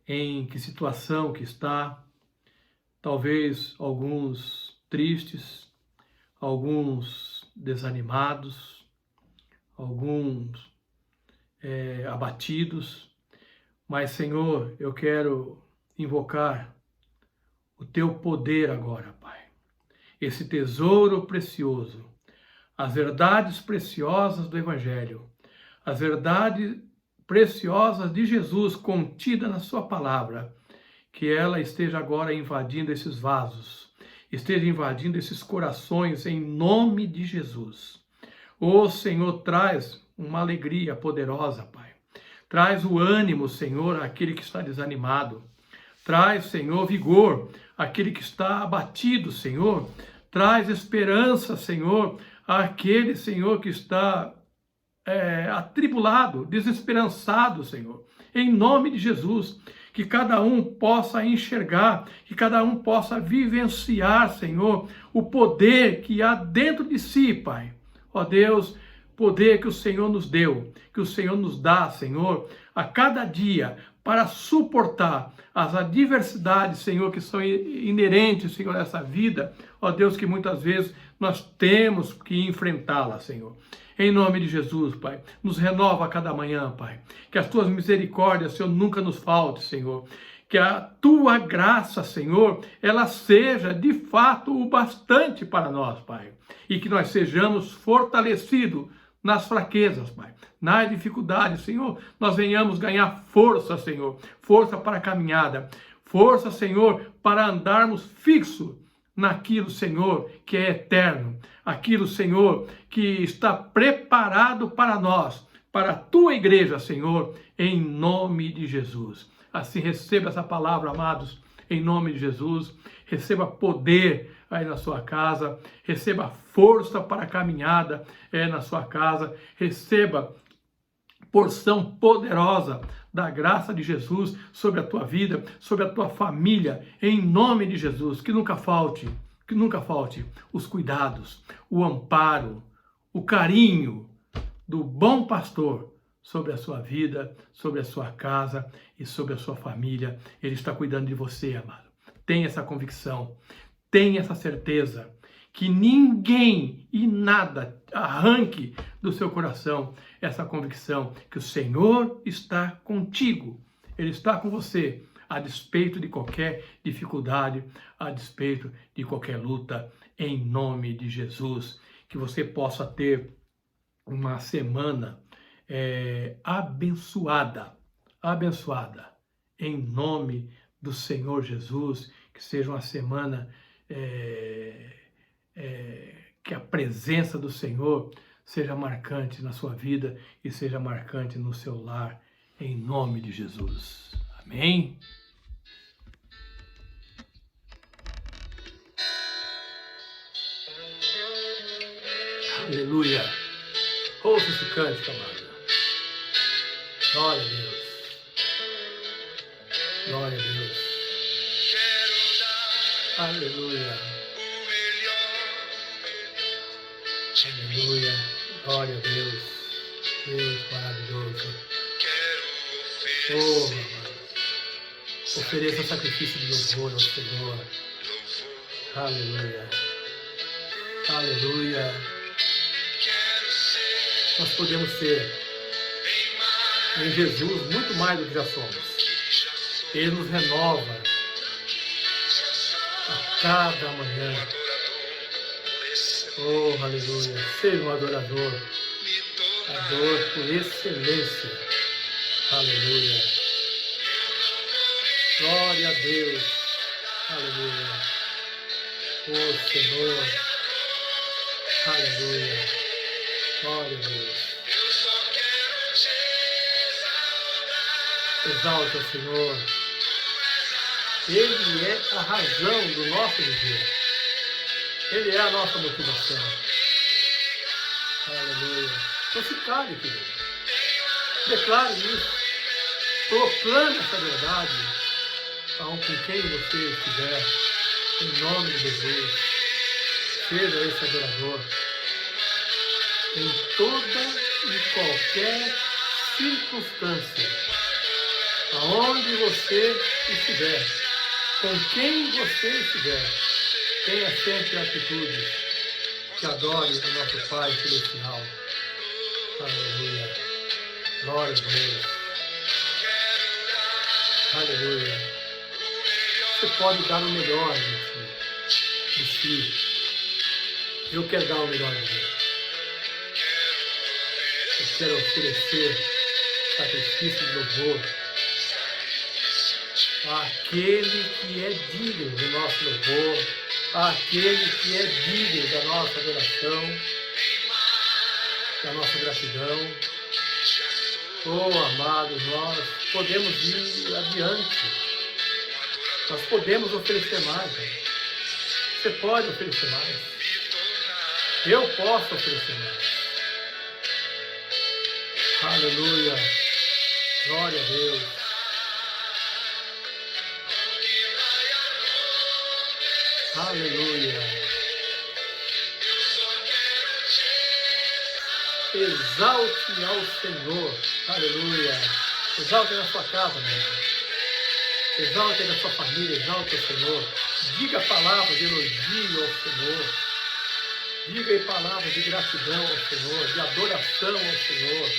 em que situação que está, talvez alguns tristes, alguns desanimados, alguns abatidos, mas Senhor, eu quero invocar o Teu poder agora, Pai. Esse tesouro precioso, as verdades preciosas do Evangelho, as verdades preciosas de Jesus contida na sua palavra, que ela esteja agora invadindo esses vasos, esteja invadindo esses corações em nome de Jesus. Ô Senhor, traz uma alegria poderosa, Pai. Traz o ânimo, Senhor, àquele que está desanimado. Traz, Senhor, vigor àquele que está abatido, Senhor. Traz esperança, Senhor, àquele, Senhor, que está atribulado, desesperançado, Senhor. Em nome de Jesus, que cada um possa enxergar, que cada um possa vivenciar, Senhor, o poder que há dentro de si, Pai. Ó Deus, poder que o Senhor nos deu, que o Senhor nos dá, Senhor, a cada dia, para suportar as adversidades, Senhor, que são inerentes, Senhor, a essa vida. Ó Deus, que muitas vezes nós temos que enfrentá-la, Senhor. Em nome de Jesus, Pai, nos renova a cada manhã, Pai. Que as Tuas misericórdias, Senhor, nunca nos falte, Senhor. Que a Tua graça, Senhor, ela seja de fato o bastante para nós, Pai. E que nós sejamos fortalecidos nas fraquezas, Pai. Nas dificuldades, Senhor, nós venhamos ganhar força, Senhor. Força para a caminhada. Força, Senhor, para andarmos fixo naquilo, Senhor, que é eterno. Aquilo, Senhor, que está preparado para nós, para a Tua igreja, Senhor, em nome de Jesus. Assim receba essa palavra, amados, em nome de Jesus. Receba poder aí na sua casa, receba força para a caminhada na sua casa, receba porção poderosa da graça de Jesus sobre a tua vida, sobre a tua família, em nome de Jesus. Que nunca falte os cuidados, o amparo, o carinho do bom pastor sobre a sua vida, sobre a sua casa e sobre a sua família. Ele está cuidando de você, amado. Tenha essa convicção, tenha essa certeza que ninguém e nada arranque do seu coração essa convicção que o Senhor está contigo. Ele está com você, a despeito de qualquer dificuldade, a despeito de qualquer luta, em nome de Jesus. Que você possa ter uma semana abençoada, em nome do Senhor Jesus. Que seja uma semana que a presença do Senhor seja marcante na sua vida e seja marcante no seu lar, em nome de Jesus. Amém? Aleluia! Ouça esse cântico, amado. Glória a Deus. Glória a Deus. Aleluia. Aleluia. Glória a Deus. Deus maravilhoso. Oh, amado. Ofereça sacrifício de louvor ao Senhor. Aleluia. Aleluia. Nós podemos ser em Jesus muito mais do que já somos. Ele nos renova a cada manhã. Oh, aleluia. Seja um adorador. Ador por excelência. Aleluia. Glória a Deus. Aleluia. Oh, Senhor. Aleluia. Glória a Deus. Exalta o Senhor. Ele é a razão do nosso viver. Ele é a nossa motivação. Aleluia. Então se cale, querido. Declare isso. Proclame essa verdade com quem você estiver. Em nome de Jesus. Seja esse adorador. Em toda e qualquer circunstância. Aonde você estiver. Com quem você estiver. Tenha sempre a atitude que adore o nosso Pai Celestial. Aleluia. Glória a Deus. Aleluia. Você pode dar o melhor de si. Eu quero dar o melhor de mim. Eu quero oferecer sacrifício de louvor àquele que é digno do nosso louvor, àquele que é digno da nossa adoração, da nossa gratidão. Oh, amados, nós podemos ir adiante. Nós podemos oferecer mais. Você pode oferecer mais. Eu posso oferecer mais. Aleluia. Glória a Deus. Aleluia. Exalte ao Senhor. Aleluia. Exalte na sua casa, meu irmão. Exalte na sua família. Exalte ao Senhor. Diga palavras de elogio ao Senhor. Diga palavras de gratidão ao Senhor, de adoração ao Senhor.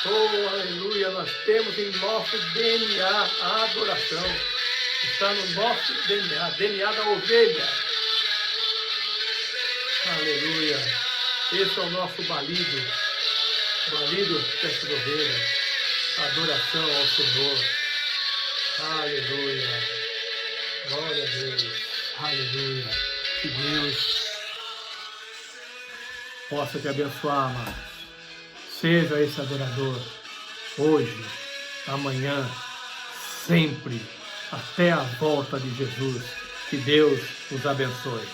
Oh, aleluia, nós temos em nosso DNA a adoração. Está no nosso DNA, DNA da ovelha. Aleluia. Esse é o nosso balido dessas ovelhas. Adoração ao Senhor. Aleluia. Glória a Deus. Aleluia. Que Deus possa te abençoar, amado. Seja esse adorador, hoje, amanhã, sempre, até a volta de Jesus. Que Deus os abençoe.